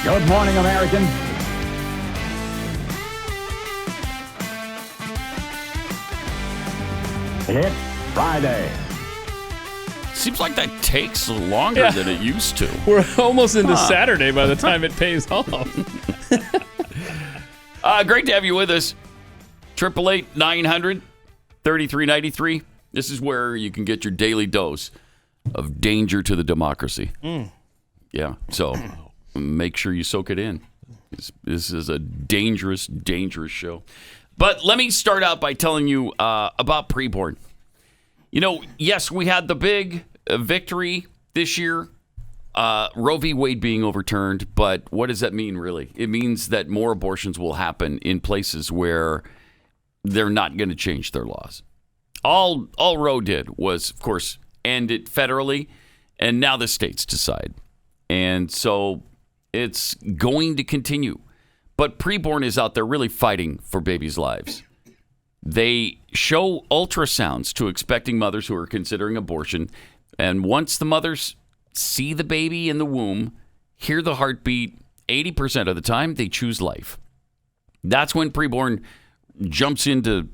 Good morning, American. It's Friday. Seems like that takes longer than it used to. We're almost into Saturday by the time it pays off. Great to have you with us. 888-900-3393. This is where you can get your daily dose of danger to the democracy. Yeah, so make sure you soak it in. This is a dangerous, dangerous show. But let me start out by telling you about preborn. You know, yes, we had the big victory this year, Roe v. Wade being overturned, but what does that mean, really? It means that more abortions will happen in places where they're not going to change their laws. All Roe did was, of course, end it federally, and now the states decide. And so it's going to continue. But preborn is out there really fighting for babies' lives. They show ultrasounds to expecting mothers who are considering abortion. And once the mothers see the baby in the womb, hear the heartbeat, 80% of the time, they choose life. That's when preborn jumps into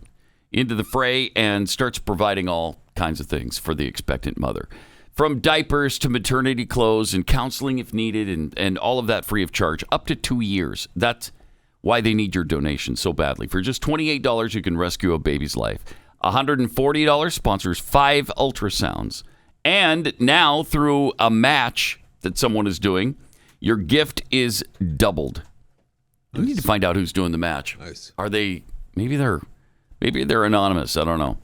the fray and starts providing all kinds of things for the expectant mother. From diapers to maternity clothes and counseling if needed, and all of that free of charge, up to 2 years. That's why they need your donation so badly. For just $28, you can rescue a baby's life. $140 sponsors 5 ultrasounds. And now, through a match that someone is doing, your gift is doubled. Nice. We need to find out who's doing the match. Nice. Are they? Maybe they're anonymous. I don't know.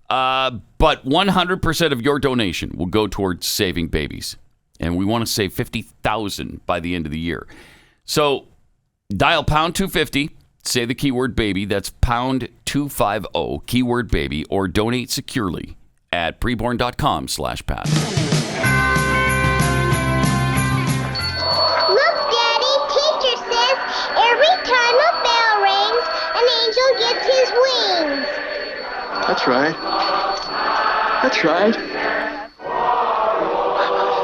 But 100% of your donation will go towards saving babies. And we want to save 50,000 by the end of the year. So dial pound 250, say the keyword baby. That's pound 250, keyword baby, or donate securely at preborn.com/Pat. Look, Daddy, teacher says every time a bell rings, an angel gets his wings. That's right. That's right.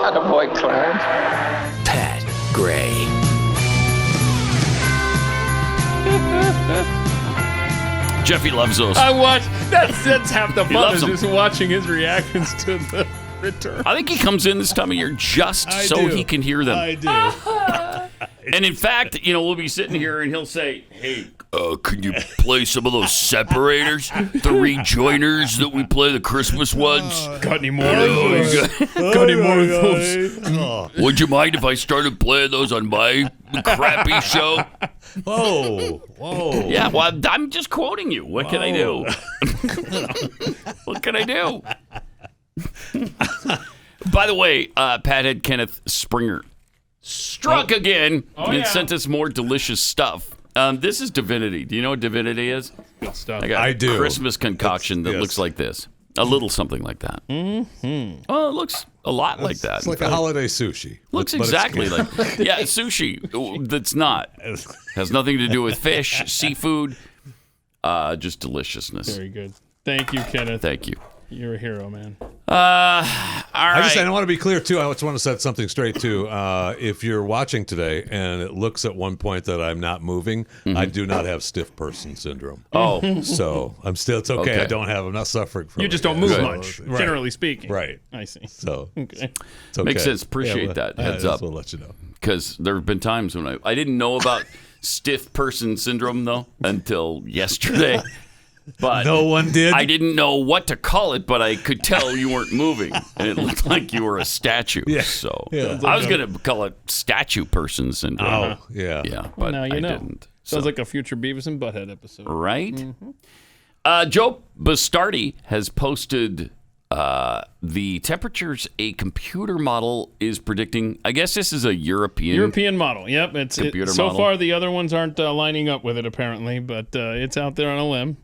Attaboy, Clarence. Pat Gray. Jeffy loves those. I watch. That's half the fun is loves just watching his reactions to the return. I think he comes in this time of year just he can hear them. I do. And in fact, we'll be sitting here and he'll say, "Hey, can you play some of those separators, the rejoiners that we play, the Christmas ones? Got any more of those? Got any more of those? Would you mind if I started playing those on my crappy show?" Whoa. Yeah, well, I'm just quoting you. What can I do? What can I do? By the way, Pathead Kenneth Springer struck again and sent us more delicious stuff. This is Divinity. Do you know what Divinity is? Good stuff. I got I a do. Christmas concoction that looks like this. A little something like that. Mm-hmm. Oh, it looks a lot like that. It's like a holiday sushi. Looks but it's exactly like sushi. That's not. Has nothing to do with fish, seafood, just deliciousness. Very good. Thank you, Kenneth. Thank you. You're a hero, man. All right. I want to be clear, too. I just want to set something straight, too. If you're watching today and it looks at one point that I'm not moving, I do not have stiff person syndrome. Oh. So it's okay. I'm not suffering from it. You just don't move So, much, right. generally speaking. Right. I see. So Okay. it's okay. Makes sense. Appreciate that. Heads up. We'll let you know. Because there have been times when I didn't know about stiff person syndrome, though, until yesterday. But No one did? I didn't know what to call it, but I could tell you weren't moving, and it looked like you were a statue. Yeah. So Yeah. I was going to call it statue person syndrome. Oh, yeah. Yeah, but Well, now you I know. didn't. Sounds So- like a future Beavis and Butthead episode. right? Joe Bastardi has posted the temperatures a computer model is predicting. I guess this is a European model. Yep. Computer so model. far, the other ones aren't lining up with it, apparently, but it's out there on a limb.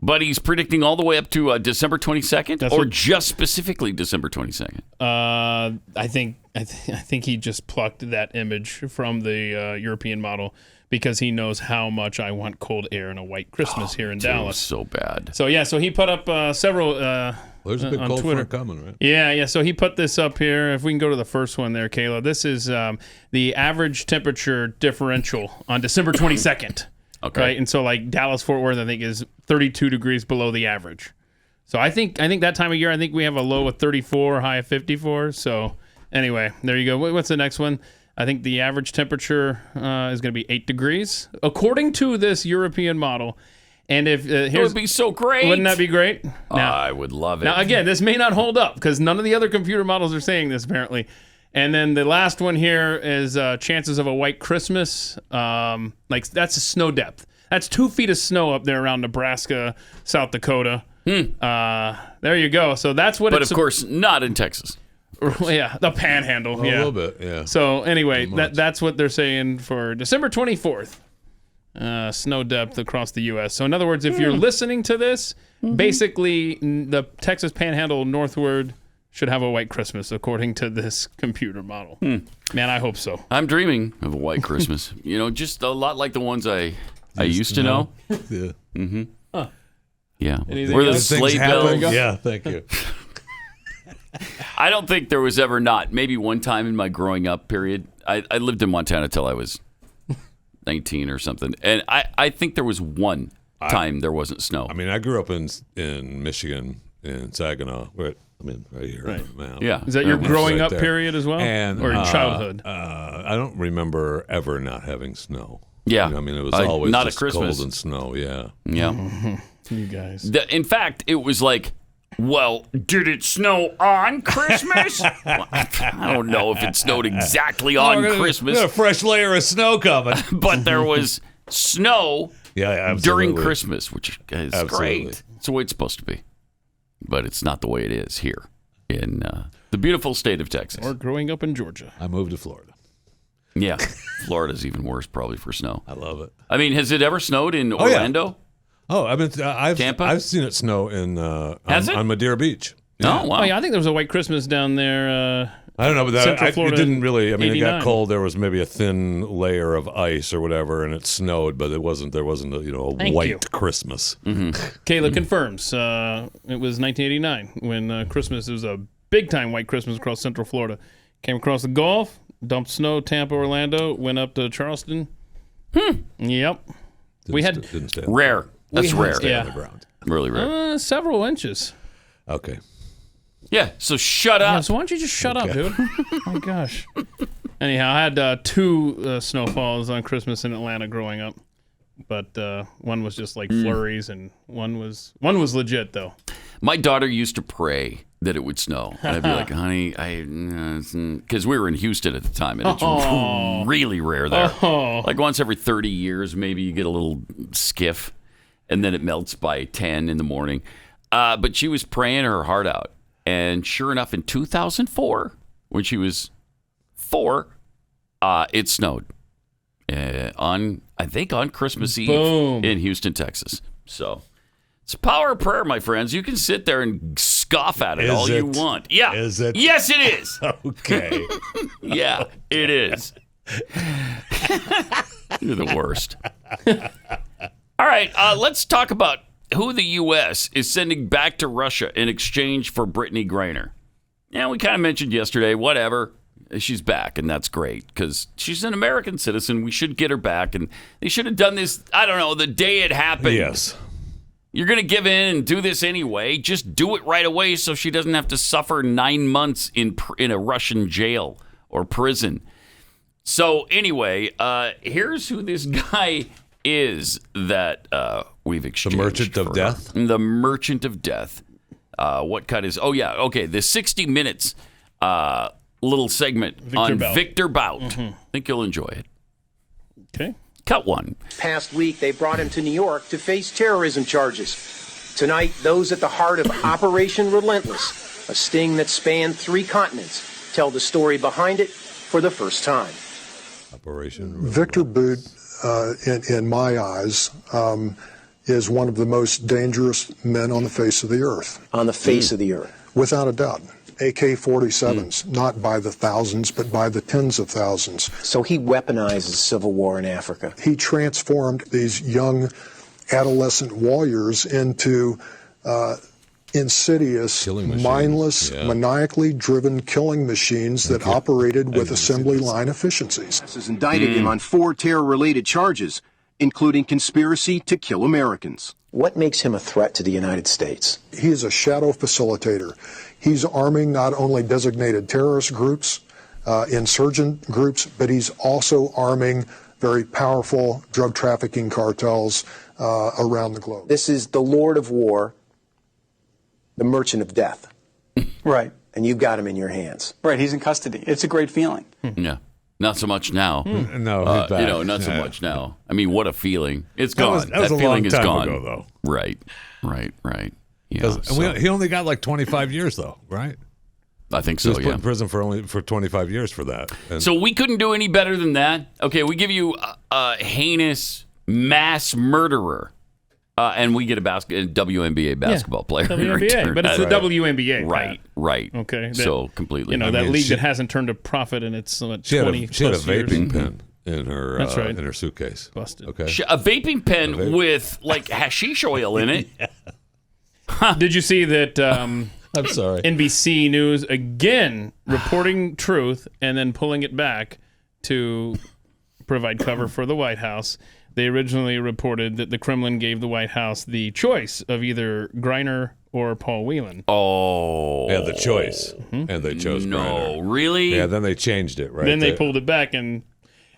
But he's predicting all the way up to December 22nd, That's or what- just specifically December 22nd. I think he just plucked that image from the European model because he knows how much I want cold air and a white Christmas here in Dallas. So bad. So he put up several There's a big on cold Twitter. front coming, right? Yeah. So he put this up here. If we can go to the first one there, Kayla. This is the average temperature differential on December 22nd. Okay. Right. And so like Dallas Fort Worth, I think, is 32 degrees below the average. So I think that time of year, I think we have a low of 34, high of 54. So anyway, there you go. What's the next one? I think the average temperature is going to be 8 degrees, according to this European model. And if It would be so great. wouldn't that be great? Now, I would love it. now again, this may not hold up because none of the other computer models are saying this apparently. And then the last one here is chances of a white Christmas. Like that's a snow depth. That's 2 feet of snow up there around Nebraska, South Dakota. There you go. So that's what. But it's of course, not in Texas. Yeah, the Panhandle. A Yeah, little bit, yeah. So anyway, that's what they're saying for December 24th. Snow depth across the U.S. So in other words, if you're listening to this, basically the Texas Panhandle northward should have a white Christmas, according to this computer model. Man, I hope so. I'm dreaming of a white Christmas. Just a lot like the ones I used to know. Yeah. Yeah. Anything Where the else? sleigh bells. Yeah, thank you. I don't think there was ever not. Maybe one time in my growing up period. I lived in Montana till I was 19 or something. And I think there was one time there wasn't snow. I mean, I grew up in Michigan, in Saginaw. Right here. Right. Man. Yeah. Is that your Right growing up there. period as well, And, or your childhood? I don't remember ever not having snow. Yeah. I mean, it was I- always not at just Christmas. cold and snow. Yeah. Yeah. You guys. In fact, it was like, well, did it snow on Christmas? Well, I don't know if it snowed exactly on Christmas, We got a fresh layer of snow coming. but there was snow Yeah, absolutely. during Christmas, which is Absolutely. great. It's the way it's supposed to be. But it's not the way it is here in the beautiful state of Texas. Or growing up in Georgia. I moved to Florida. Yeah. Florida's even worse probably for snow. I love it. I mean, has it ever snowed in yeah. Orlando? Oh, Tampa? I've seen it snow in Has it? on Madeira Beach. Oh, wow. Oh yeah, I think there was a white Christmas down there. I don't know, but Central it Florida, didn't really. I mean, it 89. got cold. There was maybe a thin layer of ice or whatever, and it snowed, but it wasn't. There wasn't a Thank white you. Christmas. Kayla confirms it was 1989 when Christmas. It was a big time white Christmas across Central Florida. Came across the Gulf, dumped snow, Tampa, Orlando, went up to Charleston. Yep. We had Didn't stay Rare. That's We had- rare. stay yeah. on the ground. Really rare. several inches. Okay. Yeah, so shut Yeah, up. so why don't you just shut up, dude? Oh my gosh. Anyhow, I had 2 snowfalls on Christmas in Atlanta growing up, but one was just like flurries, and one was legit though. My daughter used to pray that it would snow. And I'd be like, honey, because we were in Houston at the time, and it's really rare there. Like once every 30 years, maybe you get a little skiff, and then it melts by 10 in the morning. But she was praying her heart out. And sure enough, in 2004, when she was 4, it snowed on Christmas Eve Boom. in Houston, Texas. So it's the power of prayer, my friends. You can sit there and scoff at it Is all you it? want. Yeah. Is it? Yes, it is. Okay. Yeah, it is. You're the worst. All right, let's talk about who the U.S. is sending back to Russia in exchange for Brittany Griner. Yeah, we kind of mentioned yesterday, whatever. She's back, and that's great because she's an American citizen. We should get her back, and they should have done this, I don't know, the day it happened. Yes. You're going to give in and do this anyway. Just do it right away so she doesn't have to suffer 9 months in a Russian jail or prison. So anyway, here's who this guy is that we've exchanged. The Merchant of for. Death? The Merchant of Death. What cut is? Oh, yeah. Okay. The 60 Minutes little segment on Bout. Victor Bout. I think you'll enjoy it. Okay. Cut 1. Past week, they brought him to New York to face terrorism charges. Tonight, those at the heart of Operation Relentless, a sting that spanned 3 continents, tell the story behind it for the first time. Operation. Victor Bout, in my eyes, is one of the most dangerous men on the face of the earth. On the face of the earth. Without a doubt. AK-47s, not by the thousands, but by the tens of thousands. So he weaponizes civil war in Africa. He transformed these young adolescent warriors into insidious, Killing machines. mindless, Yeah. maniacally driven killing machines that operated with assembly line efficiencies. Has indicted him on 4 terror-related charges, including conspiracy to kill Americans. What makes him a threat to the United States? He is a shadow facilitator. He's arming not only designated terrorist groups, insurgent groups, but he's also arming very powerful drug trafficking cartels around the globe. This is the Lord of War, the merchant of death. Right. And you've got him in your hands. Right. He's in custody. It's a great feeling. Yeah. Not so much now. No, he's back. Not so much now. I mean, what a feeling. It's That gone. was a feeling long is time gone. ago, though. Right. Yeah, He only got like 25 years, though, right? I think He so, was put yeah. in prison for 25 years for that. And So we couldn't do any better than that. Okay, we give you a heinous mass murderer, and we get a WNBA basketball player in WNBA, return. but it's the WNBA. Right, Pat. right. Okay. So completely. You know, I that mean, league that hasn't turned a profit in its 20 she had a plus years. vaping pen in her That's right. in her suitcase. Busted. Okay. A vaping pen with like hashish oil in it. Did you see that I'm sorry. NBC News again reporting truth and then pulling it back to provide cover for the White House? They originally reported that the Kremlin gave the White House the choice of either Griner or Paul Whelan. Oh. Yeah, the choice. And they chose No, Griner. really? Yeah, then they changed it, right? Then they pulled it back and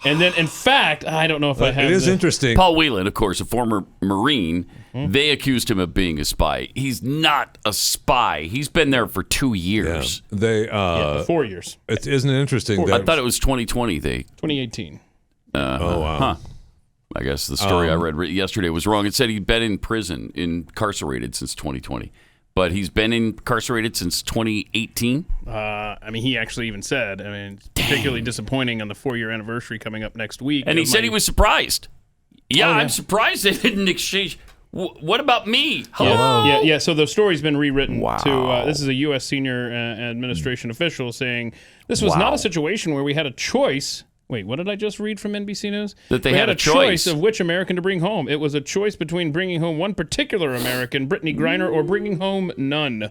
then, in fact, I don't know if I have. It is interesting. Paul Whelan, of course, a former Marine, they accused him of being a spy. He's not a spy. He's been there for 2 years. Yeah, 4 years. Isn't it interesting that I thought it was 2020. 2018. Oh wow. Huh. I guess the story I read yesterday was wrong. It said he'd been in prison, incarcerated since 2020. But he's been incarcerated since 2018. I mean, he actually even said, it's particularly disappointing on the 4-year anniversary coming up next week. And he said he was surprised. Yeah, Oh, yeah. I'm surprised they didn't exchange. What about me? Hello? Yeah. So the story's been rewritten Wow. to this is a U.S. senior administration official saying this was not a situation where we had a choice. Wait, what did I just read from NBC News? That they we had had a choice of which American to bring home. It was a choice between bringing home one particular American, Brittany Griner, or bringing home none.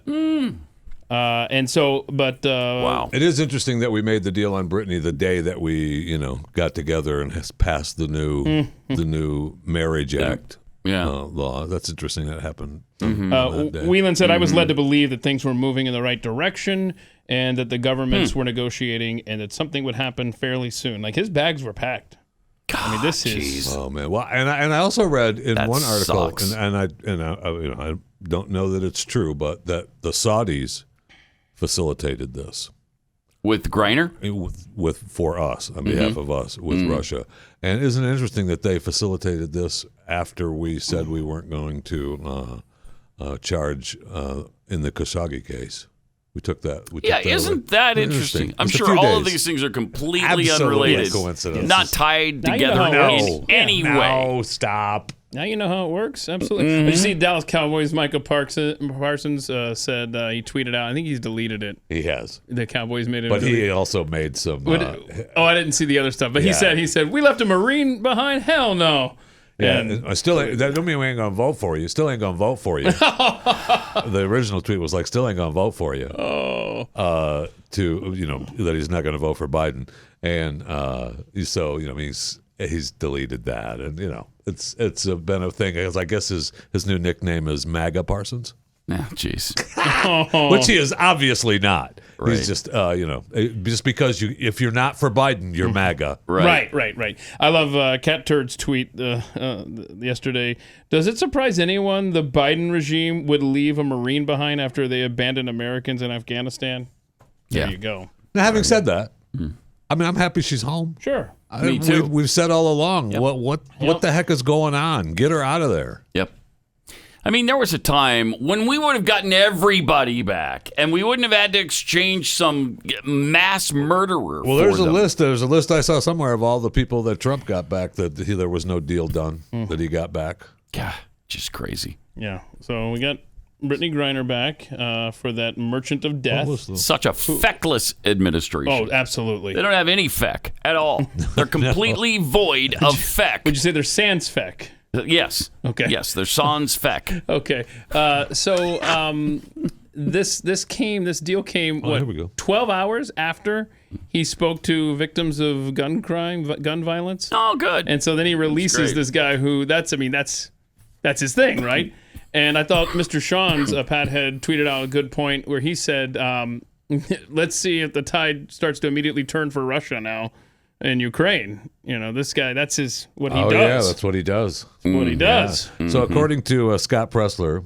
And so, but Wow. It is interesting that we made the deal on Brittany the day that we, got together and has passed the new Marriage Act law. That's interesting that happened. on that day. Whelan said, I was led to believe that things were moving in the right direction and that the governments were negotiating and that something would happen fairly soon. Like his bags were packed. I mean, this is. Oh man! Well, and I also read in That one article, sucks. and I don't know that it's true, but that the Saudis facilitated this With Griner? for us on behalf of us with Russia. And isn't it interesting that they facilitated this after we said we weren't going to charge in the Khashoggi case? We took that. Isn't that interesting? I'm Just a sure few all of days. these things are completely Absolutely unrelated, coincidences. not tied Now you know together how it in works. any way. No, stop. Now you know how it works. Absolutely. But you see, Dallas Cowboys Michael Parsons said he tweeted out. I think he's deleted it. He has, The Cowboys made it. but he also made some. I didn't see the other stuff. But he said we left a Marine behind. Hell no. Yeah, And I still ain't, that don't mean we ain't gonna vote for you. Still ain't gonna vote for you. The original tweet was like, "Still ain't gonna vote for you." oh, That he's not gonna vote for Biden, and so he's deleted that, and it's been a thing. I guess his new nickname is MAGA Parsons, Ah, jeez. which he is obviously not. Right. He's just just because if you're not for Biden, you're MAGA. right. I love Cat Turd's tweet yesterday. Does it surprise anyone the Biden regime would leave a Marine behind after they abandoned Americans in Afghanistan? There you go. Now, having said that, I mean, I'm happy she's home. Sure. Me too. We've said all along, Yep. what the heck is going on? Get her out of there. Yep. I mean, there was a time when we would have gotten everybody back, and we wouldn't have had to exchange some mass murderer. Well, for there's a them. list. There's a list I saw somewhere of all the people that Trump got back that there was no deal done that he got back. God, just crazy. Yeah. So we got Brittany Griner back for that merchant of death. Such a feckless administration. Oh, absolutely. They don't have any feck at all. They're completely void of feck. Would you say they're sans feck? Yes. Okay. Yes, they're sans feck. Okay. This deal came, here we go. 12 hours after he spoke to victims of gun violence? Oh, good. And so then he releases this guy who, that's his thing, right? And I thought Mr. Sean's, Pat, had tweeted out a good point where he said, let's see if the tide starts to immediately turn for Russia now in Ukraine. This guy, that's what he does. Yeah, that's what he does. What he does. Yeah. So according to Scott Pressler,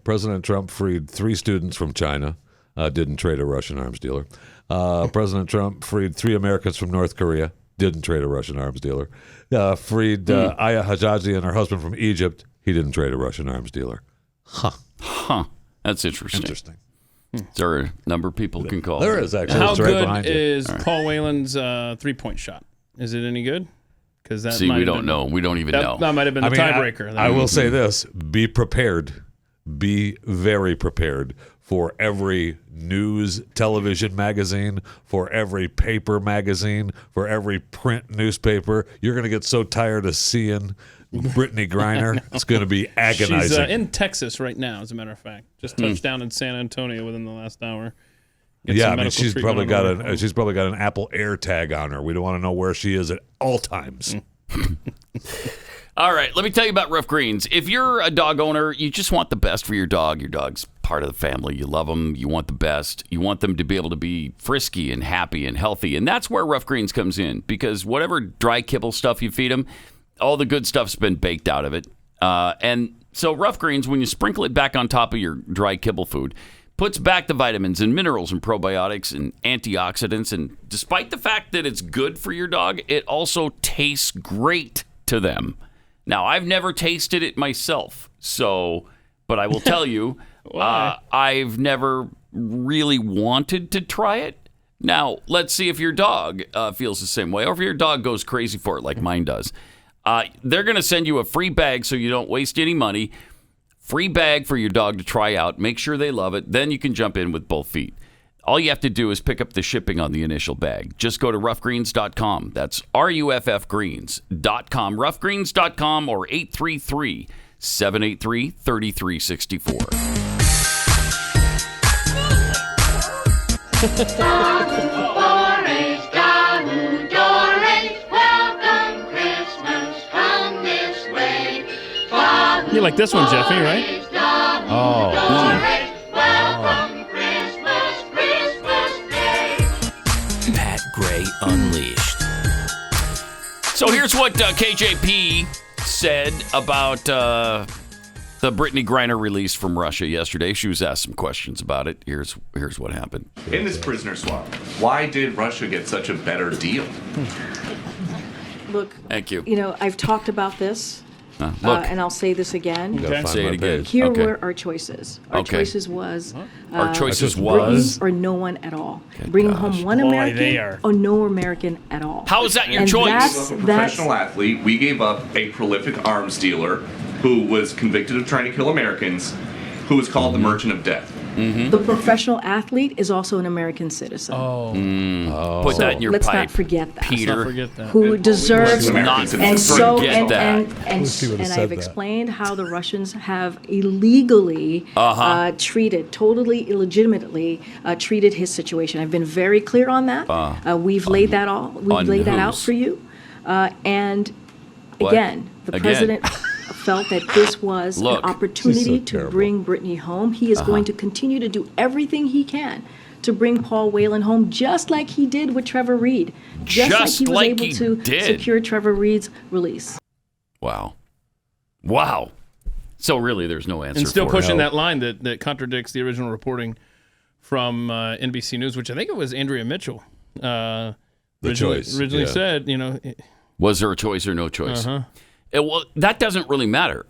President Trump freed 3 students from China, didn't trade a Russian arms dealer. President Trump freed 3 Americans from North Korea, didn't trade a Russian arms dealer. Freed Aya Hajaji and her husband from Egypt, he didn't trade a Russian arms dealer. Huh. That's interesting. Is there a number people can call? There is, actually. How It's right good behind you. is Paul Whelan's 3-point shot? Is it any good? Because that we don't know. We don't even know. That might have been the tiebreaker. I will say this: be prepared. Be very prepared for every news television magazine, for every paper magazine, for every print newspaper. You're going to get so tired of seeing Brittany Griner. It's going to be agonizing. She's in Texas right now, as a matter of fact. Just touched down in San Antonio within the last hour. Yeah, I mean, she's probably got an Apple Air tag on her. We don't want to know where she is at all times. All right, let me tell you about Rough Greens. If you're a dog owner, you just want the best for your dog. Your dog's part of the family. You love them. You want the best. You want them to be able to be frisky and happy and healthy. And that's where Rough Greens comes in, because whatever dry kibble stuff you feed them, all the good stuff's been baked out of it. And so Rough Greens, when you sprinkle it back on top of your dry kibble food, puts back the vitamins and minerals and probiotics and antioxidants. And despite the fact that it's good for your dog, it also tastes great to them. Now, I've never tasted it myself, but I will tell you, I've never really wanted to try it. Now, let's see if your dog feels the same way, or if your dog goes crazy for it like mine does. They're going to send you a free bag so you don't waste any money. Free bag for your dog to try out. Make sure they love it. Then you can jump in with both feet. All you have to do is pick up the shipping on the initial bag. Just go to roughgreens.com. That's RUFFgreens.com. Roughgreens.com or 833-783-3364. You like this one, Jeffy, right? Pat Gray Unleashed. So here's what KJP said about the Brittany Griner release from Russia yesterday. She was asked some questions about it. Here's what happened. In this prisoner swap, why did Russia get such a better deal? Look, thank you. I've talked about this. And I'll say this again. Say it again. Here were our choices. Our choices was Brittany or no one at all. Bringing home one American or no American at all. How is that your And choice? We gave up a professional athlete. We gave up a prolific arms dealer who was convicted of trying to kill Americans, who was called the Merchant of Death. Mm-hmm. The professional athlete is also an American citizen. Put that in your let's pipe. not forget that. Peter. Who deserves not and so forget that. and I've explained how the Russians have illegally treated, totally illegitimately treated his situation. I've been very clear on that. We've laid that out for you. And again, the president felt that this was an opportunity to bring Brittany home. He is going to continue to do everything he can to bring Paul Whelan home, just like he did with Trevor Reed. Just like he was able to secure Trevor Reed's release. Wow. So really, there's no answer. And still for pushing it. that line that contradicts the original reporting from NBC News, which I think it was Andrea Mitchell. Originally said, was there a choice or no choice? Well, that doesn't really matter.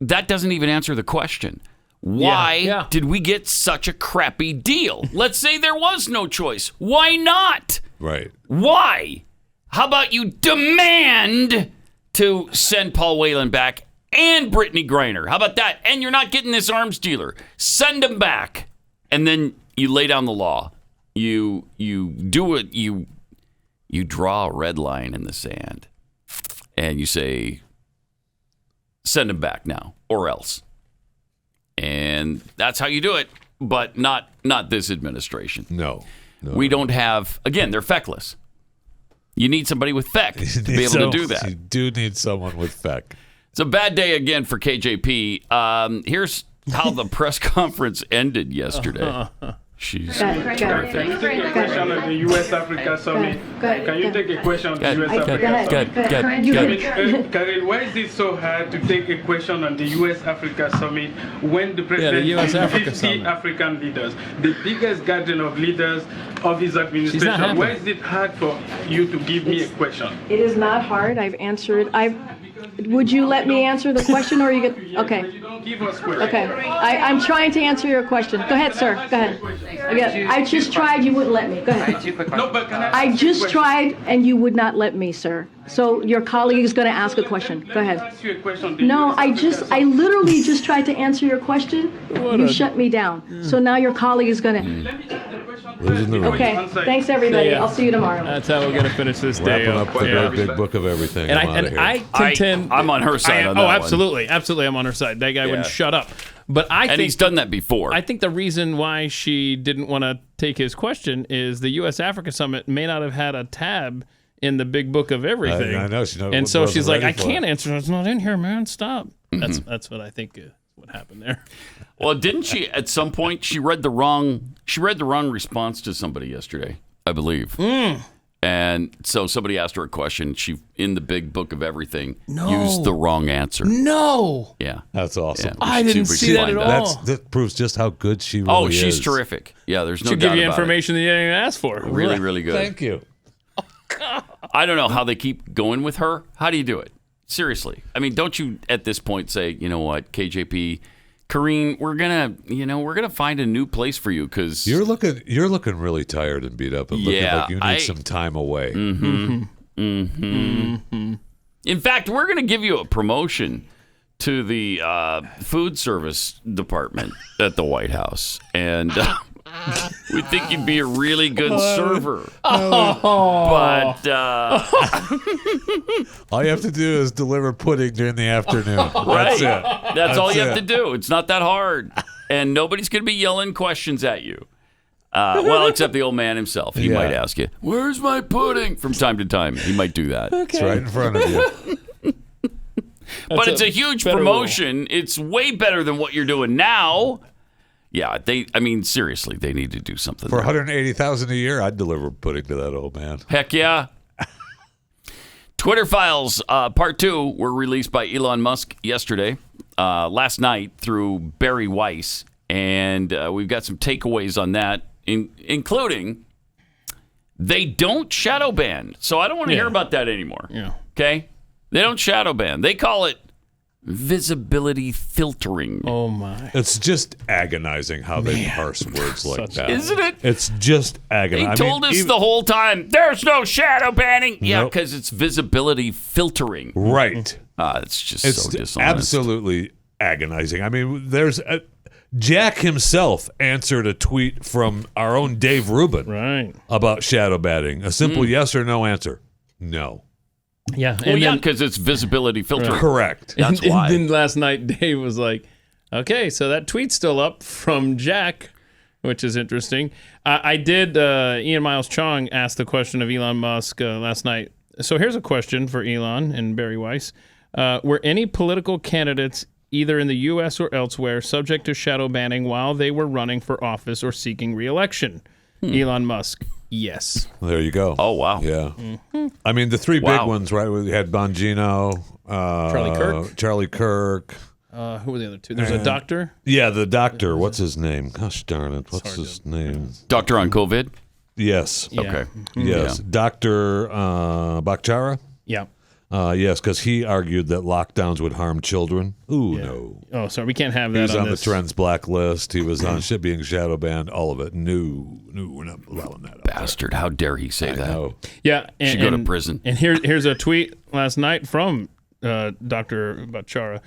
That doesn't even answer the question. Why did we get such a crappy deal? Let's say there was no choice. Why not? Right. Why? How about you demand to send Paul Whelan back and Brittany Griner? How about that? And you're not getting this arms dealer. Send them back. And then you lay down the law. You do it. You draw a red line in the sand. And you say, send them back now or else. And that's how you do it, but not this administration. No. We don't have, again, they're feckless. You need somebody with feck to be able to do that. You do need someone with feck. It's a bad day again for KJP. Here's how the press conference ended yesterday. She's terrific. Can you take a question on the U.S.-Africa Summit? Can you take a question on the U.S.-Africa Summit? Karel, why is it so hard to take a question on the U.S.-Africa Summit when the president has 50 African leaders, the biggest gathering of leaders of his administration? Why is it hard for you to give me a question? It is not hard. I've answered. Would you let me answer the question, or are you going? Okay. You don't give us questions. Okay. I'm trying to answer your question. Go ahead, sir. Go ahead. Again, I just tried. You wouldn't let me. Go ahead. No, but can I just tried, and you would not let me, sir. So your colleague is going to ask a question. Go ahead. No, I literally just tried to answer your question. You shut me down. So now your colleague is going to. Okay. Thanks, everybody. I'll see you tomorrow. That's how we're going to finish this day. Wrapping up the great big book of everything. And I contend I'm on her side on that one. Absolutely, I'm on her side. That guy wouldn't shut up. But I think he's done that before. I think the reason why she didn't want to take his question is the U.S.-Africa Summit may not have had a tab in the big book of everything. I know. And so she's like, I can't answer. It's not in here, man. Stop. That's what I think what happened there. Well, didn't she at some point she read the wrong response to somebody yesterday, I believe. And so somebody asked her a question. She, in the big book of everything, used the wrong answer. No. Yeah. That's awesome. I didn't see that at all. That proves just how good she really is. Oh, she's terrific. Yeah, there's no doubt She'll give you about information that you didn't even ask for. Really, really good. Thank you. I don't know how they keep going with her. How do you do it? Seriously. I mean, don't you at this point say, you know what, KJP, Karine, we're gonna find a new place for you because you're looking really tired and beat up and looking like you need some time away. In fact, we're gonna give you a promotion to the food service department at the White House, and we think you'd be a really good server. But all you have to do is deliver pudding during the afternoon. Right. That's it. That's all you have to do. It's not that hard. And nobody's going to be yelling questions at you. Well, except the old man himself. He might ask you, where's my pudding? From time to time. He might do that. It's right in front of you. But it's a huge promotion. Rule. It's way better than what you're doing now. Yeah, seriously, they need to do something. For $180,000 a year, I'd deliver pudding to that old man. Heck yeah. Twitter Files Part 2 were released by Elon Musk yesterday, last night through Barry Weiss, and we've got some takeaways on that, including they don't shadow ban. So I don't want to hear about that anymore. Yeah. Okay? They don't shadow ban. They call it visibility filtering. Oh my! It's just agonizing how they parse words like that, isn't it? It's just agonizing. They told us the whole time there's no shadow banning. Yeah, because it's visibility filtering. Right. It's just so dishonest. Absolutely agonizing. I mean, Jack himself answered a tweet from our own Dave Rubin about shadow banning. A simple yes or no answer. No. Yeah. Well, because it's visibility filtering. Right. Correct. That's why. And then last night, Dave was like, okay, so that tweet's still up from Jack, which is interesting. I did, Ian Miles Chong asked the question of Elon Musk last night. So here's a question for Elon and Barry Weiss. Were any political candidates, either in the U.S. or elsewhere, subject to shadow banning while they were running for office or seeking re-election? Elon Musk. Yes. Well, there you go. Oh, wow. Yeah. Mm-hmm. I mean, the three big ones, right? We had Bongino, Charlie Kirk. Who were the other two? There's a doctor. Yeah, the doctor. What's his name? Gosh darn it. What's his name? Doctor on COVID? Yes. Yeah. Okay. Mm-hmm. Yes. Yeah. Dr. Bhattacharya? Yeah. Yes, because he argued that lockdowns would harm children. Ooh, no. Oh, sorry. We can't have that. He was on this. the Trends blacklist. He was on being shadow banned. All of it. No, we're not allowing that. Bastard. How dare he say that? Know. Yeah. Should go to prison. And here's a tweet last night from Dr. Bhattacharya.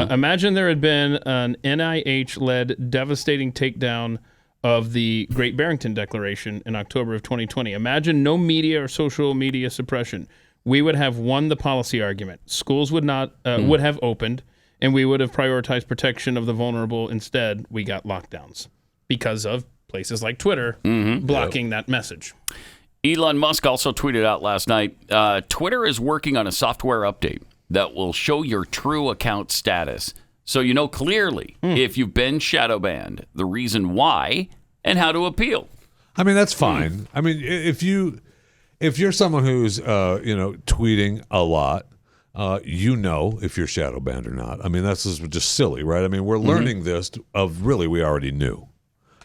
Imagine there had been an NIH-led devastating takedown of the Great Barrington Declaration in October of 2020. Imagine no media or social media suppression. We would have won the policy argument. Schools would not would have opened, and we would have prioritized protection of the vulnerable. Instead, we got lockdowns because of places like Twitter blocking that message. Elon Musk also tweeted out last night, Twitter is working on a software update that will show your true account status. So you know clearly if you've been shadow banned, the reason why, and how to appeal. I mean, that's fine. I mean, if you're someone who's tweeting a lot, if you're shadow banned or not. I mean, that's just silly, right? I mean, we're learning this we already knew,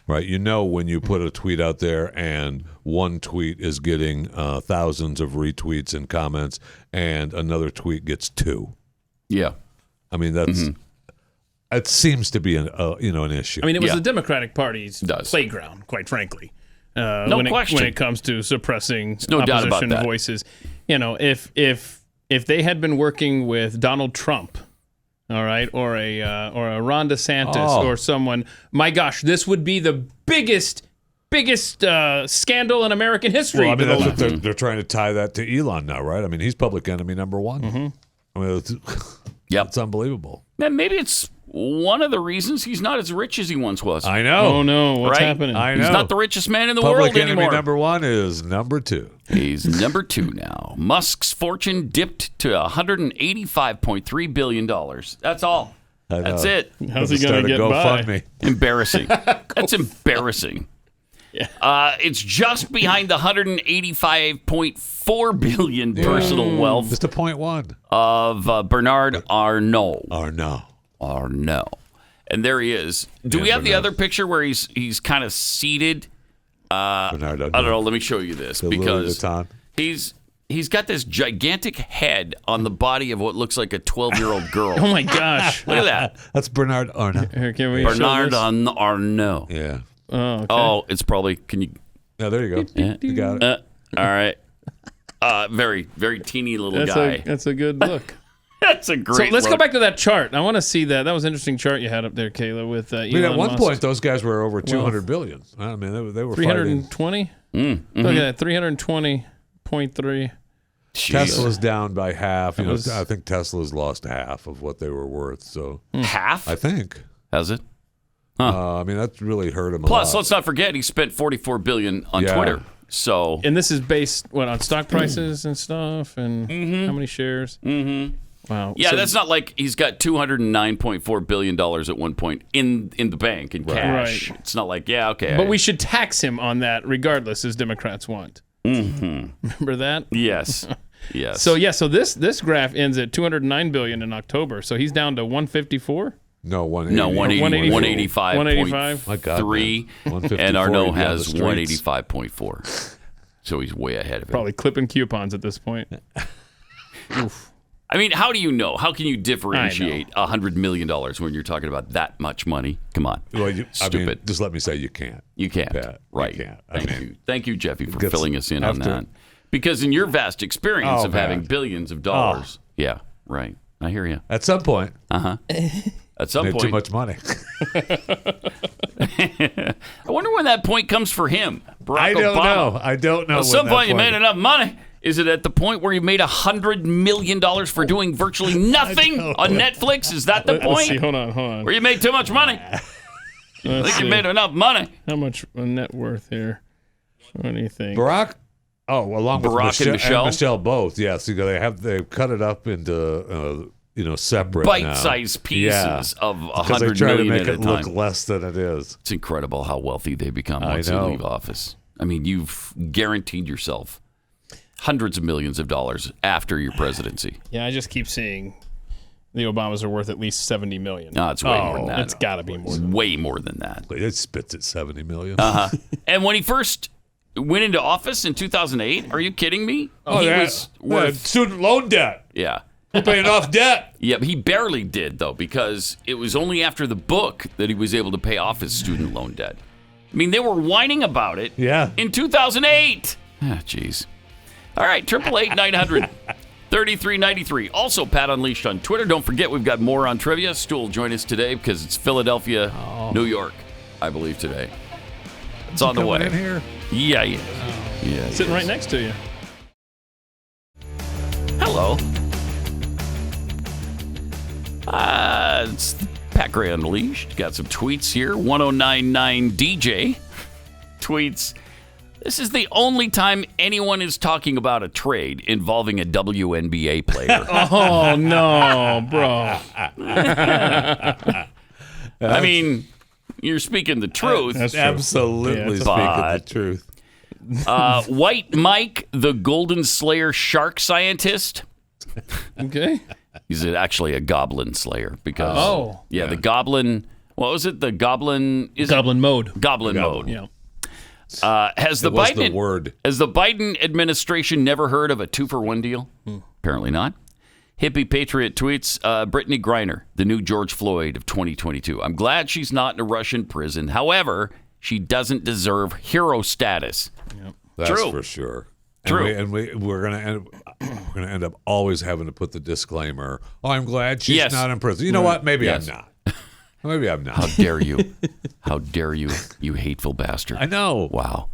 right? You know, when you put a tweet out there and one tweet is getting thousands of retweets and comments, and another tweet gets 2. Yeah, I mean that's. It seems to be an issue. I mean, it was the Democratic Party's playground, quite frankly. No question. When it comes to suppressing no doubt about opposition that. voices. If they had been working with Donald Trump, all right, or a Ron DeSantis or someone, my gosh, this would be the biggest scandal in American history. Well, I mean, that's what they're trying to tie that to Elon now, right? I mean, he's public enemy number 1. I mean, it's unbelievable. Man, maybe it's one of the reasons he's not as rich as he once was. I know. Oh no, what's right? happening? I know. He's not the richest man in the Public world enemy anymore. number 1 is number 2. He's number 2 now. Musk's fortune dipped to $185.3 billion. That's all. That's it. How's he going to get by? Embarrassing. That's embarrassing. Yeah. It's just behind the $185.4 billion personal wealth. Just a 0.1 of Bernard Arnault. Arnault. And there he is. Do we have the other picture where he's kind of seated? I don't know. Let me show you this because he's got this gigantic head on the body of what looks like a 12-year-old girl. Oh my gosh! Look at that. That's Bernard Arnault. Here, can we Bernard Arnault. Yeah. Oh, okay. Oh, it's probably. Can you? Yeah, there you go. You got it. All right. Very, very teeny little guy. That's a good look. That's a great. So let's look. go back to that chart. I want to see that. That was an interesting chart you had up there, Kayla. With Elon I mean, at one Musk. point, those guys were over 200 billion. I mean, they were 320. Look at that, 320.3. Tesla's down by half. I think Tesla's lost half of what they were worth. So half, I think. Has it? Huh. I mean, that's really hurt him. Plus, a lot. let's not forget he spent $44 billion on Twitter. So, and this is based on stock prices and stuff, and how many shares? Wow. Yeah, that's not like he's got $209.4 billion at one point in the bank in cash. Right. It's not like But we should tax him on that regardless, as Democrats want. Remember that? Yes. Yes. So this graph ends at $209 billion in October. So he's down to 154. No, 180. No, 185.3. And Arnault has 185.4. So he's way ahead of him. Probably clipping coupons at this point. Oof. I mean, how do you know? How can you differentiate $100 million when you're talking about that much money? Come on. Well, stupid. I mean, just let me say you can't. You can't. Pat, right. You can't. Thank you, Jeffy, for filling us in on that. Because in your vast experience of having billions of dollars. Yeah, right. I hear you. At some point. At some point. Too much money. I wonder when that point comes for him. Barack Obama. I don't know. At some point you made enough money. Is it at the point where you made $100 million for doing virtually nothing on Netflix? Is that the point? Let's see. Hold on. Where you made too much money? I think you made enough money. How much net worth here? What do you think? Barack? Oh, along with Barack and Michelle both. Yes, they've cut it up into separate bite-sized pieces of $100 million at a time. They try to make it look less than it is. It's incredible how wealthy they become once they leave office. I mean, you've guaranteed yourself hundreds of millions of dollars after your presidency. Yeah, I just keep seeing the Obamas are worth at least $70 million. No, it's way more than that. It's got to be more. Way more than that. It spits at $70 million. And when he first went into office in 2008, are you kidding me? He was worth student loan debt. Yeah. We're paying off debt. Yeah, he barely did, though, because it was only after the book that he was able to pay off his student loan debt. I mean, they were whining about it in 2008. Ah, jeez. All right, 888-900-3393. Also, Pat Unleashed on Twitter. Don't forget, we've got more on trivia. Stu will join us today because it's Philadelphia, New York, I believe, today. It's on the way. In here? Yeah, yeah. Yeah, sitting right next to you. Hello. It's Pat Gray Unleashed. Got some tweets here. 1099 DJ tweets, this is the only time anyone is talking about a trade involving a WNBA player. Oh, no, bro. I mean, you're speaking the truth. That's absolutely speaking the truth. White Mike, the Golden Slayer shark scientist. Okay. He's actually a goblin slayer because, the goblin, what was it? The goblin is Goblin mode. Goblin mode. Yeah. Has the Biden administration never heard of a 2-for-1 deal? Apparently not. Hippie Patriot tweets, Brittany Griner, the new George Floyd of 2022. I'm glad she's not in a Russian prison. However, she doesn't deserve hero status. Yep. That's True. for sure. True. And we're gonna end up always having to put the disclaimer. Oh, I'm glad she's not in prison. You know what? Maybe I'm not. Maybe I'm not. How dare you? How dare you, you hateful bastard. I know. Wow.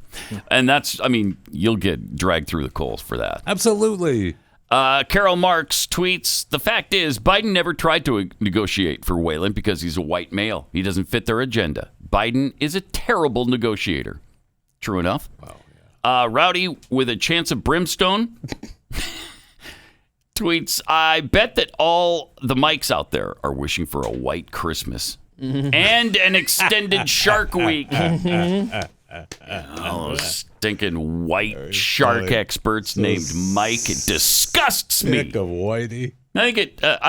And that's, I mean, you'll get dragged through the coals for that. Absolutely. Carol Marks tweets, the fact is, Biden never tried to negotiate for Whalen because he's a white male. He doesn't fit their agenda. Biden is a terrible negotiator. True enough. Wow, yeah. Rowdy with a chance of brimstone tweets, I bet that all the mics out there are wishing for a white Christmas and an extended Shark Week. Oh, stinking white shark experts named Mike. It disgusts me. Sick of Whitey. I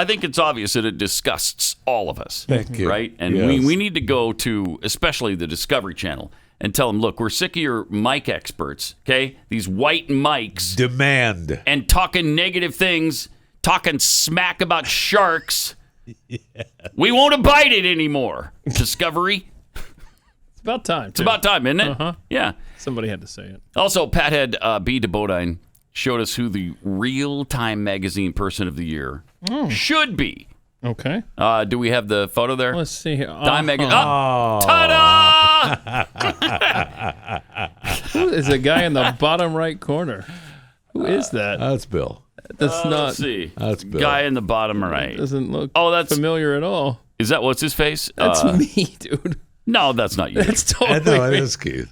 think it's obvious that it disgusts all of us. Thank you. Right? And Yes. we need to go to, especially the Discovery Channel, and tell them, look, we're sick of your Mike experts, okay? These white mics. Demand. And talking negative things, talking smack about sharks. Yeah. We won't abide it anymore. Discovery. It's about time. It's about time, isn't it? Uh-huh. Yeah. Somebody had to say it. Also, Pathead B. DeBodine showed us who the Real Time Magazine Person of the Year should be. Okay. Do we have the photo there? Let's see here. Time Magazine. Oh, ta-da! Who is the guy in the bottom right corner? Who is that? That's Bill. That's not. Let's see. That's Bill. Guy in the bottom right. Doesn't look that's familiar at all. Is that what's his face? That's me, dude. No, that's not you. That's totally No, it me. is Keith.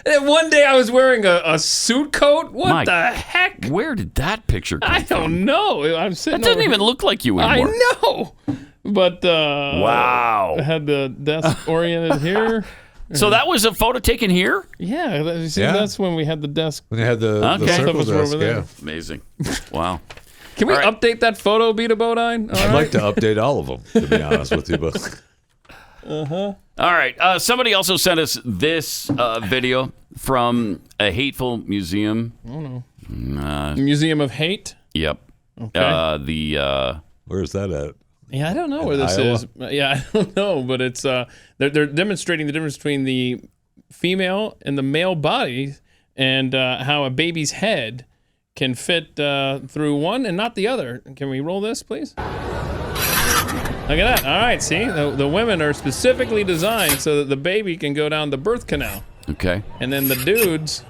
And one day I was wearing a suit coat. What Mike, the heck? Where did that picture come I from? don't know. I'm sitting. That doesn't over even here. look like you anymore. I know. But wow. I had the desk oriented here. So that was a photo taken here? Yeah, you see, Yeah. that's when we had the desk. When you had the circle Stuff was over desk, there. yeah. Amazing. Wow. Can we All right. update that photo, Beta Bodine? I'd like to update all of them, to be honest with you. But All right. Somebody also sent us this video from a hateful museum. Oh no. Museum of Hate? Yep. Okay. Where's that at? Yeah, I don't know where this Iowa? is. Yeah, I don't know, but it's they're demonstrating the difference between the female and the male body and how a baby's head can fit through one and not the other. Can we roll this, please? Look at that. All right, see? The women are specifically designed so that the baby can go down the birth canal. Okay. And then the dudes...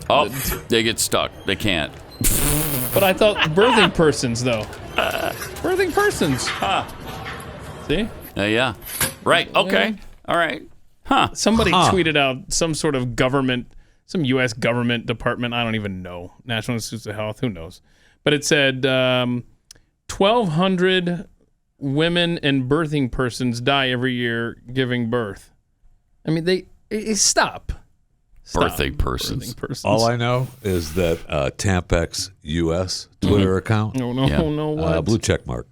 Oh, they get stuck. They can't. But I thought birthing persons, though. Birthing persons. See? Yeah. Right. Okay. All right. Huh. Somebody tweeted out some sort of government, some U.S. government department. I don't even know. National Institutes of Health. Who knows? But it said 1,200 women and birthing persons die every year giving birth. I mean, stop. Birthing persons. All I know is that Tampax US Twitter account. No, what? Blue check mark.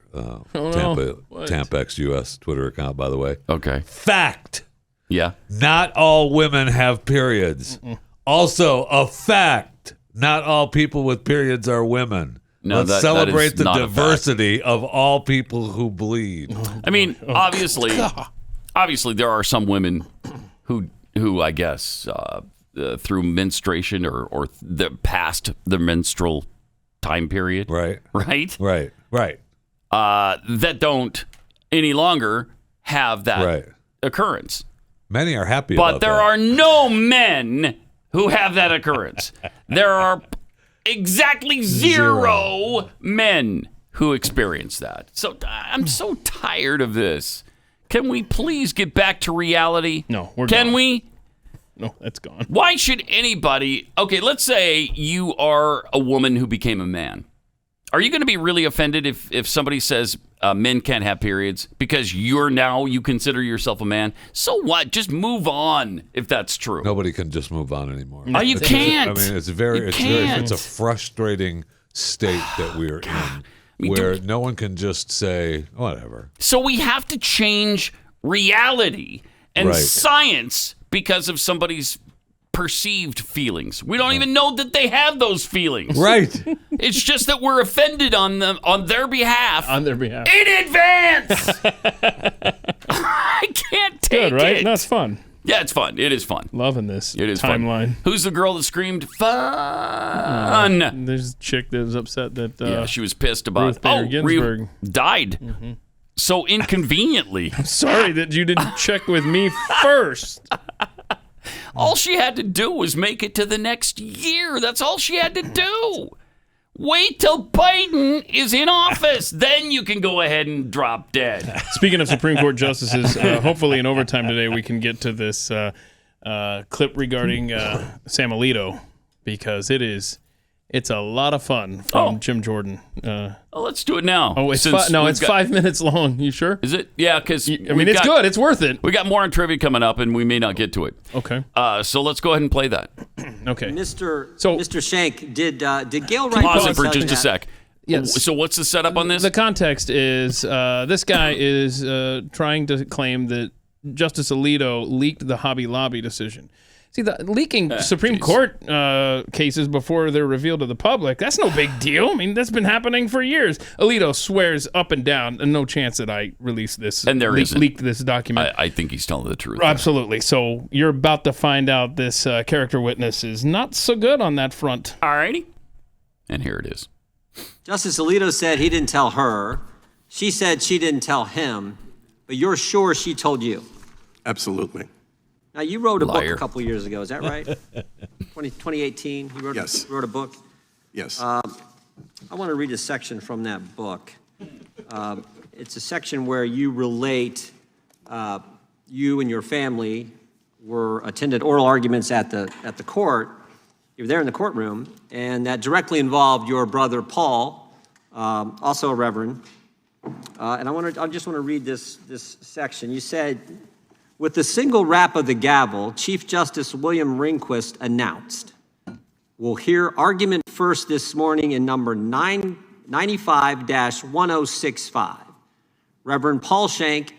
Tampax US Twitter account, by the way. Okay. Fact. Yeah. Not all women have periods. Also, a fact. Not all people with periods are women. No, Let's that celebrate is the not a diversity of all people who bleed. I mean, obviously there are some women who I guess through menstruation or the past the menstrual time period, right, that don't any longer have that occurrence. Many are happy but about there that. are no men who have that occurrence. There are exactly zero men who experienced that. So I'm so tired of this. Can we please get back to reality? No, we're Can gone. we? No, that's gone. Why should anybody... Okay, let's say you are a woman who became a man. Are you going to be really offended if somebody says men can't have periods because you consider yourself a man? So what? Just move on if that's true. Nobody can just move on anymore. Oh, you can't. I mean, it's a frustrating state that we're in. Where no one can just say, whatever. So we have to change reality and science because of somebody's perceived feelings. We don't even know that they have those feelings. Right. It's just that we're offended on their behalf. On their behalf. In advance. I can't take Good, right? it. No, it's fun. Yeah, it's fun. It is fun. Loving this It is timeline. Fun. Who's the girl that screamed fun? There's a chick that was upset that she was pissed about Ruth Bader Ginsburg died so inconveniently. I'm sorry that you didn't check with me first. All she had to do was make it to the next year. That's all she had to do. Wait till Biden is in office. Then you can go ahead and drop dead. Speaking of Supreme Court justices, hopefully in overtime today we can get to this clip regarding Sam Alito, because it's a lot of fun from Jim Jordan. Let's do it now. Oh, it's 5 minutes long. You sure? Is it? Yeah, because it's good. It's worth it. We got more on trivia coming up, and we may not get to it. Okay. So let's go ahead and play that. Okay. Mr. Shank, did Gail Wright pause it for just that? a sec? Yes. So what's the setup on this? The context is this guy is trying to claim that Justice Alito leaked the Hobby Lobby decision. See, the leaking Supreme Court cases before they're revealed to the public, that's no big deal. I mean, that's been happening for years. Alito swears up and down, and no chance that I release this, and there leaked this document. I think he's telling the truth. Absolutely. So you're about to find out this character witness is not so good on that front. All righty. And here it is. Justice Alito said he didn't tell her. She said she didn't tell him, but you're sure she told you. Absolutely. Now, you wrote a book a couple years ago, is that right? 2018, you wrote a book? Yes. I want to read a section from that book. It's a section where you relate you and your family attended oral arguments at the court. You were there in the courtroom, and that directly involved your brother Paul, also a reverend. And I just want to read this section. You said, with the single rap of the gavel, Chief Justice William Rehnquist announced, we'll hear argument first this morning in number 95-1065, Reverend Paul Schenck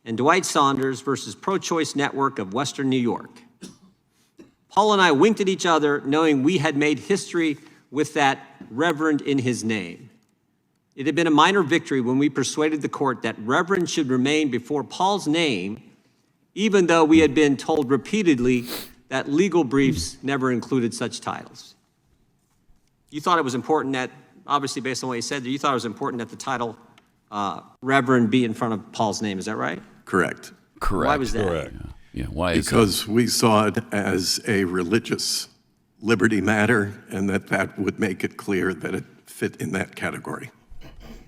and Dwight Saunders versus Pro-Choice Network of Western New York. Paul and I winked at each other, knowing we had made history with that reverend in his name. It had been a minor victory when we persuaded the court that reverend should remain before Paul's name, even though we had been told repeatedly that legal briefs never included such titles. You thought it was important that, obviously based on what you said, you thought it was important that the title Reverend be in front of Paul's name, is that right? Correct. Why was that? Correct. Yeah, why is because we saw it as a religious liberty matter, and that would make it clear that it fit in that category.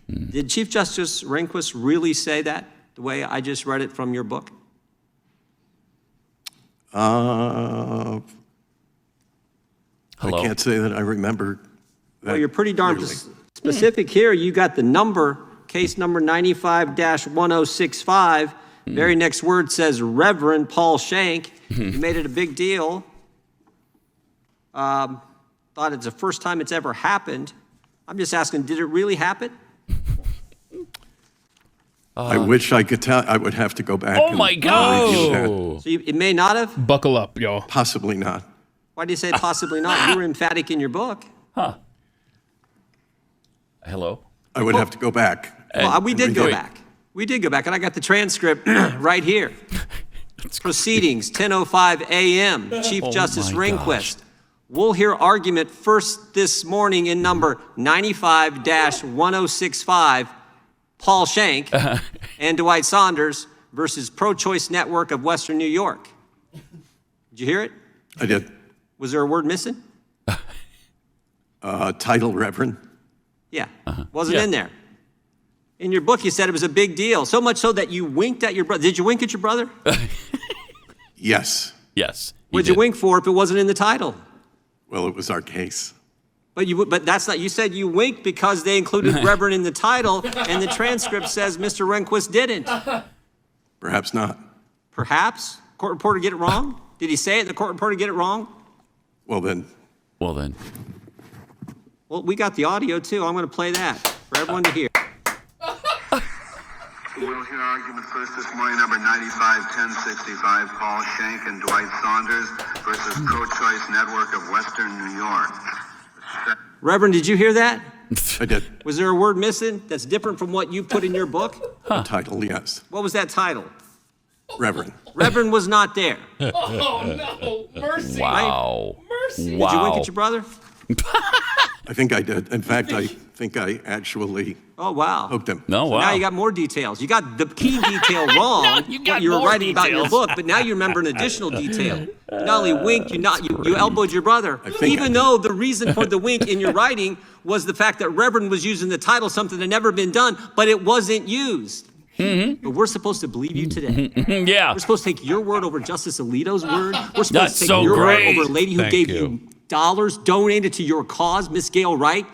Did Chief Justice Rehnquist really say that, the way I just read it from your book? I can't say that I remember that. Well, you're pretty darn specific here. You got the number, case number 95-1065. Very next word says Reverend Paul Schenck. You made it a big deal. Thought it's the first time it's ever happened. I'm just asking, did it really happen? I wish I could tell. I would have to go back. Oh my God! So it may not have? Buckle up, y'all. Possibly not. Why do you say possibly not? You were emphatic in your book. Huh. Hello? I would have to go back. Well, we did go back. We did go back, and I got the transcript right here. Proceedings, 10:05 a.m. Chief Justice Rehnquist. We'll hear argument first this morning in number 95-1065, Paul Schenck and Dwight Saunders versus Pro-Choice Network of Western New York. Did you hear it? I did. Was there a word missing? Title Reverend. Yeah. Wasn't in there. In your book, you said it was a big deal, so much so that you winked at your brother. Did you wink at your brother? Yes. Yes. What'd you wink for if it wasn't in the title? Well, it was our case. But that's not. You said you winked because they included Reverend in the title, and the transcript says Mr. Rehnquist didn't. Perhaps not. Perhaps? Court reporter get it wrong? Did he say it and the court reporter get it wrong? Well, then. Well, we got the audio, too. I'm going to play that for everyone to hear. We'll hear argument first this morning, number 95-1065, Paul Schenck and Dwight Saunders versus Pro-Choice Network of Western New York. Reverend, did you hear that? I did. Was there a word missing that's different from what you put in your book? The title, yes. What was that title? Reverend. Reverend was not there. Oh, no. Mercy. Wow. Mercy. Did you wink at your brother? I think I did. In fact, I think I actually hooked him. No, So wow. now you got more details. You got the key detail wrong, what you were writing about in your book, but now you remember an additional detail. You not only winked, you elbowed your brother, even though the reason for the wink in your writing was the fact that Reverend was using the title, something that never been done, but it wasn't used. Mm-hmm. But we're supposed to believe you today. Yeah. We're supposed to take your word over Justice Alito's word. We're supposed That's to take so your great. word over a lady who Thank gave you. you dollars donated to your cause, Miss Gail Wright.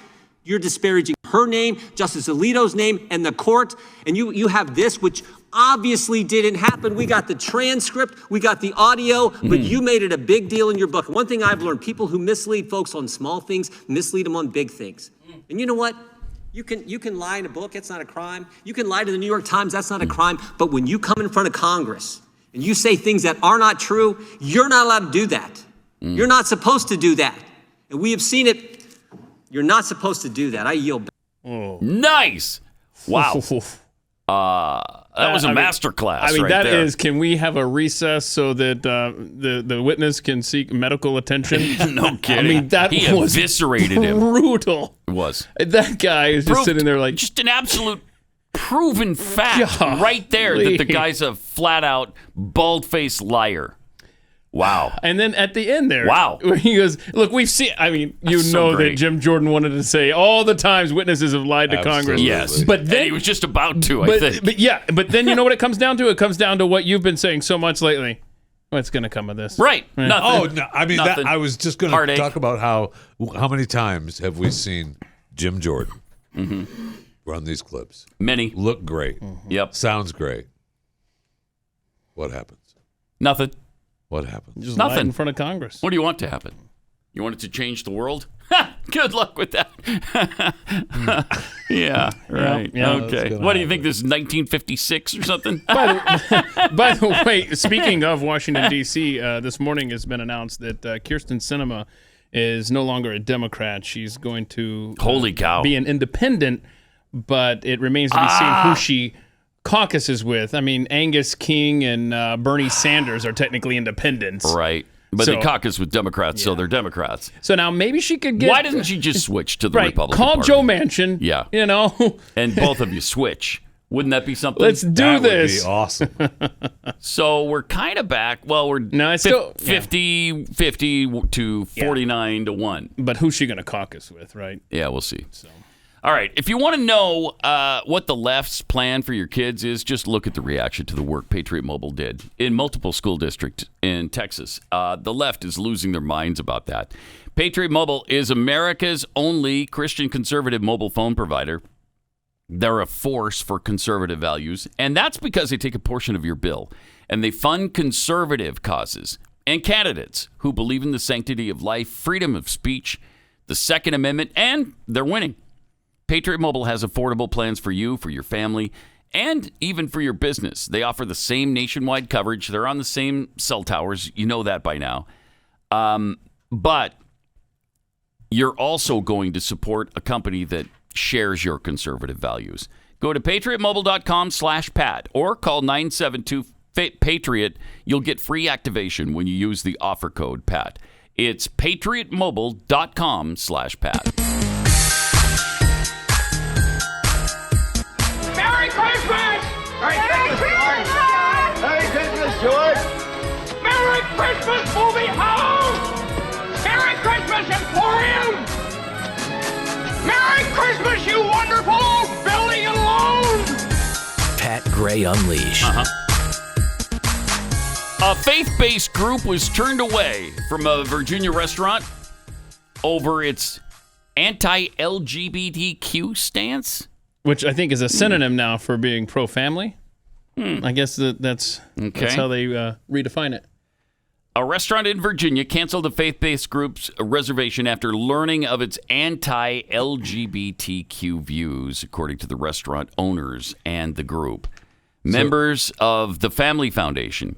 You're disparaging her name, Justice Alito's name, and the court. And you have this, which obviously didn't happen. We got the transcript, we got the audio, but you made it a big deal in your book. And one thing I've learned, people who mislead folks on small things, mislead them on big things. And you know what? You can lie in a book, it's not a crime. You can lie to the New York Times, that's not a crime. But when you come in front of Congress and you say things that are not true, you're not allowed to do that. You're not supposed to do that. And we have seen it. You're not supposed to do that. I yield. Nice. Wow. That was a masterclass. I mean, right that there. is. Can we have a recess so that the witness can seek medical attention? No kidding. I mean, that he was eviscerated him. brutal. It was. That guy is just sitting there like just an absolute proven fact right there that the guy's a flat out bald faced liar. Wow. And then at the end there, wow, where he goes, look, we've seen, I mean, you That's know so that great. Jim Jordan wanted to say all the times witnesses have lied to Congress. Yes. But then and he was just about to, I think. But then you know what it comes down to? It comes down to what you've been saying so much lately. What's going to come of this? Right. Nothing. Oh, no, I mean, Nothing. I was just going to talk about how many times have we seen Jim Jordan run these clips? Many. Look great. Yep. Sounds great. What happens? Nothing. What happens? Just Nothing lied in front of Congress. What do you want to happen? You want it to change the world? Good luck with that. Yeah, right. Yeah, okay. What do you think? This is 1956 or something? By the way, speaking of Washington, D.C., this morning has been announced that Kyrsten Sinema is no longer a Democrat. She's going to Holy cow. be an independent, but it remains to be seen who she caucuses with. I mean, Angus King and Bernie Sanders are technically independents. Right. But they caucus with Democrats, so they're Democrats. So now maybe she could get... Why doesn't she just switch to the Republican Call Party? Joe Manchin. Yeah. You know. And both of you switch. Wouldn't that be something? Let's do this. Would be awesome. So we're kind of back. Well, we're 50 to 49 to 1. But who's she going to caucus with, right? Yeah, we'll see. So. All right. If you want to know what the left's plan for your kids is, just look at the reaction to the work Patriot Mobile did in multiple school districts in Texas. The left is losing their minds about that. Patriot Mobile is America's only Christian conservative mobile phone provider. They're a force for conservative values, and that's because they take a portion of your bill, and they fund conservative causes and candidates who believe in the sanctity of life, freedom of speech, the Second Amendment, and they're winning. Patriot Mobile has affordable plans for you, for your family, and even for your business. They offer the same nationwide coverage. They're on the same cell towers. You know that by now. But you're also going to support a company that shares your conservative values. Go to patriotmobile.com/Pat or call 972-PATRIOT. You'll get free activation when you use the offer code PAT. It's patriotmobile.com/Pat. Merry Christmas! Merry Christmas, George! Merry Christmas, George! Merry Christmas, movie house! Merry Christmas, Emporium! Merry Christmas, you wonderful old building and loan! Gray Unleashed. A faith-based group was turned away from a Virginia restaurant over its anti-LGBTQ stance. Which I think is a synonym now for being pro-family. I guess that's how they redefine it. A restaurant in Virginia canceled a faith-based group's reservation after learning of its anti-LGBTQ views, according to the restaurant owners and the group. Members of the Family Foundation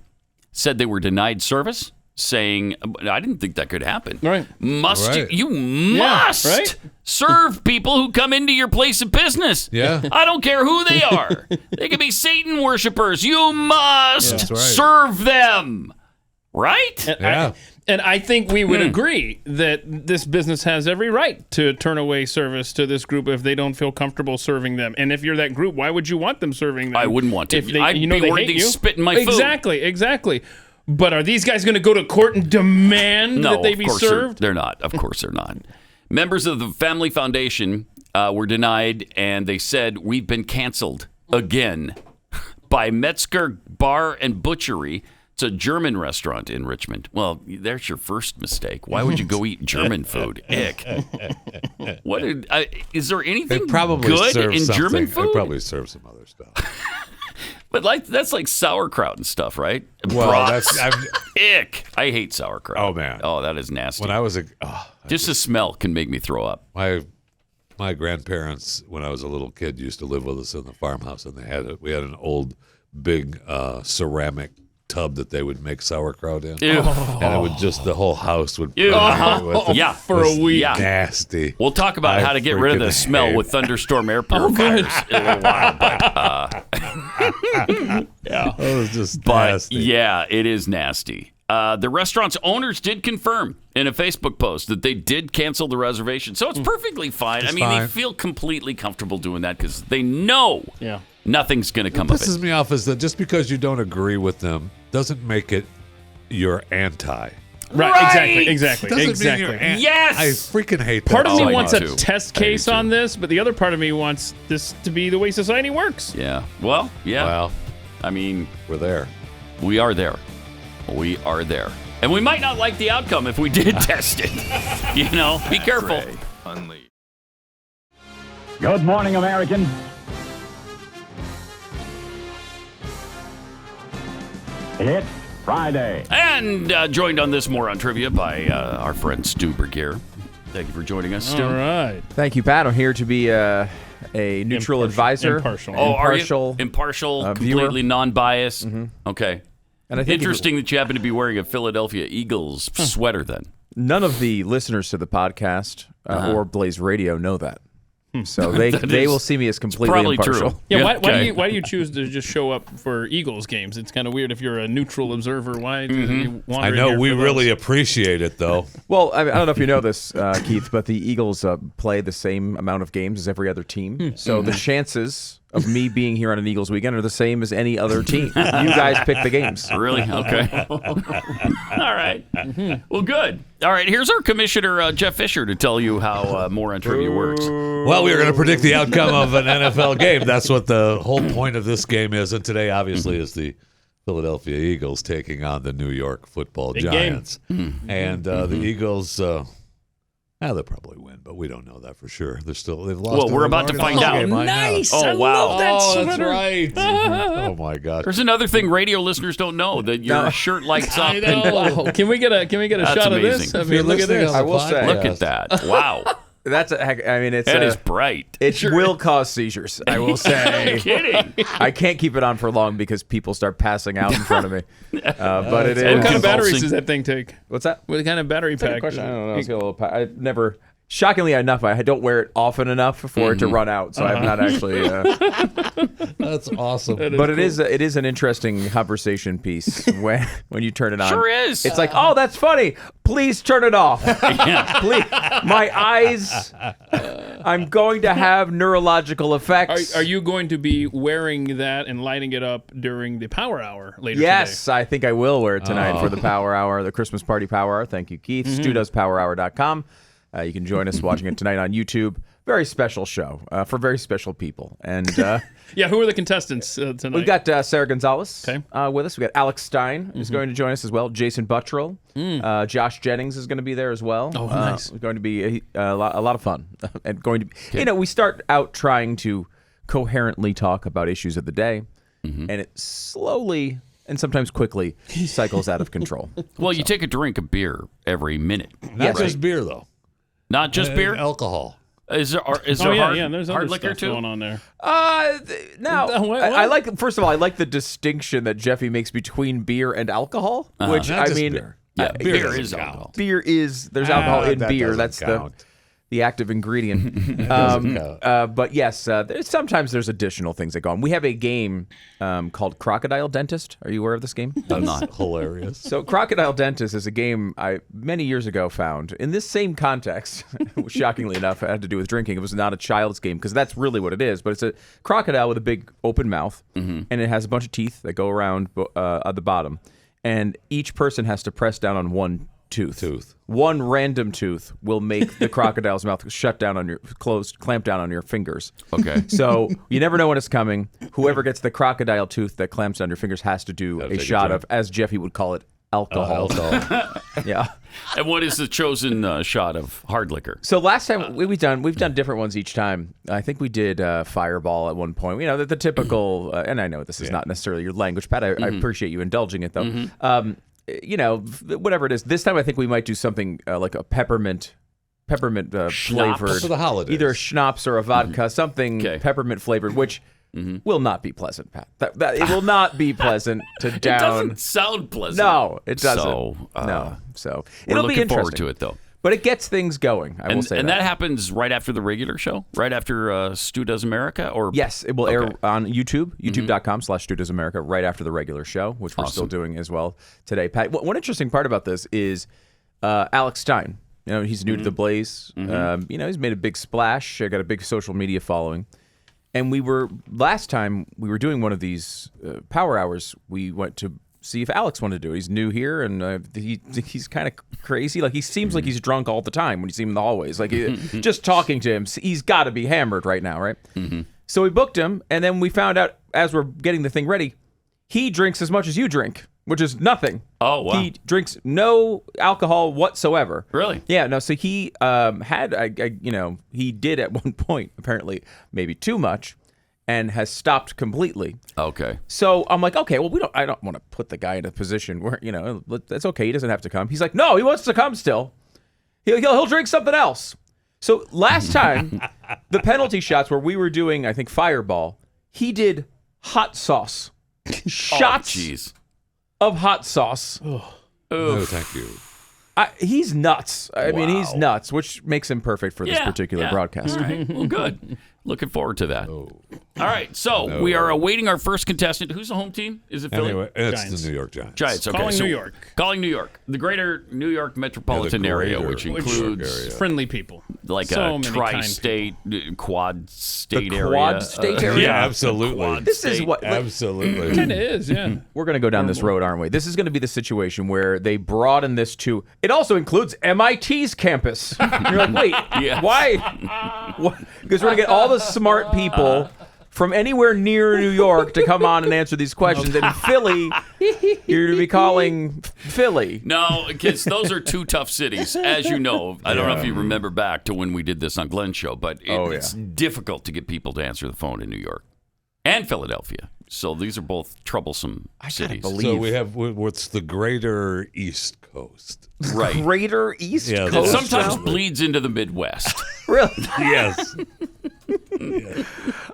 said they were denied service, saying, I didn't think that could happen. Right. You must serve people who come into your place of business. Yeah. I don't care who they are. They could be Satan worshipers. You must serve them. Right? And I think we would agree that this business has every right to turn away service to this group if they don't feel comfortable serving them. And if you're that group, why would you want them serving them? I wouldn't want to. I'd be worried they spit in my food. Exactly. But are these guys going to go to court and demand that they be served? They're not. Of course they're not. Members of the Family Foundation were denied, and they said, we've been canceled again by Metzger Bar and Butchery. It's a German restaurant in Richmond. Well, there's your first mistake. Why would you go eat German food? Ick. Is there anything good in German food? They probably serve some other stuff. But that's like sauerkraut and stuff, right? Well, ick. I hate sauerkraut. Oh man. Oh, that is nasty. When I was just the smell can make me throw up. My grandparents, when I was a little kid, used to live with us in the farmhouse, and we had an old big ceramic tub that they would make sauerkraut in. Ew. And it would the whole house would Ew. For a week. Yeah. Nasty. We'll talk about how to get rid of the smell with thunderstorm air purifiers in a little while. But, it was just nasty. Yeah, it is nasty. The restaurant's owners did confirm in a Facebook post that they did cancel the reservation. So it's perfectly fine. They feel completely comfortable doing that because they know nothing's going to come of it. What pisses me off is that just because you don't agree with them doesn't make it your anti. Right. Exactly. Doesn't mean you're yes. I freaking hate that. Part of me wants a test case on this, but the other part of me wants this to be the way society works. Yeah. Well, yeah. Well, we're there. We are there. We are there. And we might not like the outcome if we did test it. Be careful. Good morning, American. It's Friday. And joined on this Moron Trivia by our friend Stu Bergier. Thank you for joining us, Stu. All right. Thank you, Pat. I'm here to be a neutral advisor. Impartial. Are you? Impartial, completely non-biased. Mm-hmm. Okay. And I think interesting that you happen to be wearing a Philadelphia Eagles sweater then. None of the listeners to the podcast or Blaze Radio know that. So they will see me as completely impartial. True. Yeah, why do you choose to just show up for Eagles games? It's kind of weird if you're a neutral observer. Why do you want to? I know we really appreciate it, though. Well, I don't know if you know this, Keith, but the Eagles play the same amount of games as every other team. So the chances of me being here on an Eagles weekend are the same as any other team. You guys pick the games. Really? Okay. All right. Well, good. All right. Here's our commissioner, Jeff Fisher, to tell you how Moron Trivia works. Well, we are going to predict the outcome of an NFL game. That's what the whole point of this game is. And today, obviously, is the Philadelphia Eagles taking on the New York Football Giants. And the Eagles... they'll probably win, but we don't know that for sure. They've lost. Well, we're about to find out. Nice! Oh, I wow! love that sweater. That's right. Oh my God! There's another thing radio listeners don't know that your shirt lights up. Wow. Can we get a shot amazing. of this? Look at this. I will say, look at that! Wow. That is bright. It will cause seizures, I will say. You're kidding. I can't keep it on for long because people start passing out in front of me. But it is. What kind of batteries does that thing take? What's that? What kind of battery pack? I don't know. I've never. Shockingly enough, I don't wear it often enough for it to run out, so I've not actually. That's awesome. But it is an interesting conversation piece when you turn it on. Sure is. It's like, oh, that's funny. Please turn it off. Please, my eyes. I'm going to have neurological effects. Are you going to be wearing that and lighting it up during the Power Hour later Yes, today? I think I will wear it tonight for the Power Hour, the Christmas Party Power Hour. Thank you, Keith. StuDoesPowerHour.com. You can join us watching it tonight on YouTube. Very special show for very special people. And yeah, who are the contestants tonight? We've got Sarah Gonzalez with us. We got Alex Stein who's going to join us as well. Jason Buttrill. Josh Jennings is going to be there as well. Oh, nice. It's going to be a lot of fun. And going to be, we start out trying to coherently talk about issues of the day, and it slowly and sometimes quickly cycles out of control. Well, you take a drink of beer every minute. Not just beer, though. Not just beer? Alcohol. Is there there's hard other liquor stuff too? going on there. No. What? I like, first of all, I like the distinction that Jeffy makes between beer and alcohol, which, Not I just mean, beer. Beer is alcohol. Beer is, there's alcohol in that beer. doesn't That's count. the active ingredient. But yes, sometimes there's additional things that go on. We have a game called Crocodile Dentist. Are you aware of this game? I'm not. Hilarious. So Crocodile Dentist is a game I many years ago found in this same context. Shockingly enough, it had to do with drinking. It was not a child's game because that's really what it is. But it's a crocodile with a big open mouth, and it has a bunch of teeth that go around at the bottom. And each person has to press down on one tooth. One random tooth will make the crocodile's mouth clamp down on your fingers. Okay. So you never know when it's coming. Whoever gets the crocodile tooth that clamps down your fingers has to do a shot of, as Jeffy would call it, alcohol. Yeah. And what is the chosen shot of hard liquor? So last time we've done different ones each time. I think we did Fireball at one point. You know, the typical, and I know this is not necessarily your language, Pat. I appreciate you indulging it though. You know, whatever it is. This time I think we might do something like a peppermint flavored for the holidays. Either a schnapps or a vodka, something peppermint flavored, which will not be pleasant, Pat. That it will not be pleasant to down. It doesn't sound pleasant. No, it doesn't. So it'll we're be looking forward interesting to it though. But it gets things going. I will say and that happens right after the regular show, right after Stu Does America, or yes, it will air on YouTube, youtube.com/Stu Does America, right after the regular show, which we're still doing as well today. Pat, one interesting part about this is Alex Stein. You know, he's new to the Blaze. You know, he's made a big splash. Got a big social media following. And last time we were doing one of these power hours, we went to see if Alex wanted to do it. He's new here, and he's kind of crazy. Like, he seems like he's drunk all the time when you see him in the hallways. Like, just talking to him, he's got to be hammered right now, right? So we booked him, and then we found out as we're getting the thing ready, he drinks as much as you drink, which is nothing. Oh, wow. He drinks no alcohol whatsoever. Really? Yeah, no, so he he did at one point, apparently, maybe too much, and has stopped completely. Okay. So I'm like, okay, well, I don't want to put the guy in a position where, you know, that's okay. He doesn't have to come. He's like, no, he wants to come still. He'll drink something else. So last time, the penalty shots where we were doing, I think, Fireball, he did hot sauce. Shots of hot sauce. No, thank you. He's nuts. I mean, he's nuts, which makes him perfect for this particular broadcast. All right. Well, good. Looking forward to that. All right. So we are awaiting our first contestant. Who's the home team? Is it Philly? Anyway, it's Giants. the New York Giants. Giants. Okay. Calling New York. Calling New York. The greater New York metropolitan area, which includes friendly people. like So a many tri-state, quad state The area. quad state area? Yeah, absolutely. This is what... Absolutely. Kind of is, yeah. We're going to go down this road, aren't we? This is going to be the situation where they broaden this to... It also includes MIT's campus. You're like, wait, why? Because we're going to get all the smart people from anywhere near New York to come on and answer these questions. And in Philly, you're to be calling Philly. No, because those are two tough cities, as you know. I don't know if you remember back to when we did this on Glenn's show, but it's difficult to get people to answer the phone in New York and Philadelphia. So these are both troublesome cities. So we have what's the greater East Coast. Right. Greater East Coast? It sometimes bleeds into the Midwest. Really? Yes.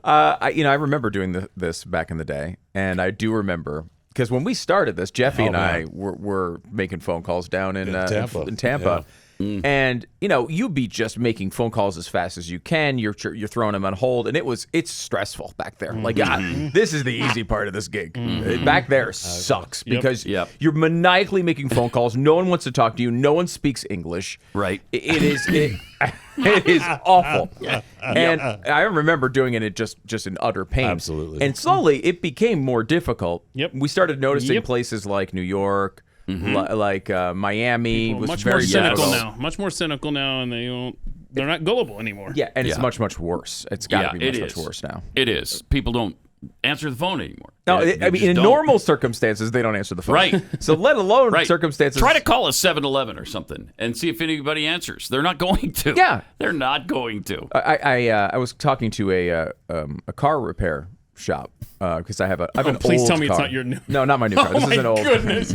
I remember doing this back in the day, and I do remember because when we started this, Jeffy and I were making phone calls down in Tampa. And you'd be just making phone calls as fast as you can. You're throwing them on hold, and it's stressful back there. Like, this is the easy part of this gig. Back there sucks because you're maniacally making phone calls. No one wants to talk to you. No one speaks English. Right. It is awful. And I remember doing it just in utter pain. Absolutely. And slowly it became more difficult. Yep. We started noticing places like New York, Like Miami People was much very more cynical difficult. now. Much more cynical now, and they're not gullible anymore. Yeah, and it's much worse. It's got to be much worse now. It is. People don't answer the phone anymore. No, They I mean, just in don't. normal circumstances, they don't answer the phone. Right. So let alone circumstances. Try to call a 7-Eleven or something and see if anybody answers. They're not going to. Yeah. They're not going to. I was talking to a car repair shop because I have an please old tell me car. it's not your new. No, not my new car. This is an old. Goodness.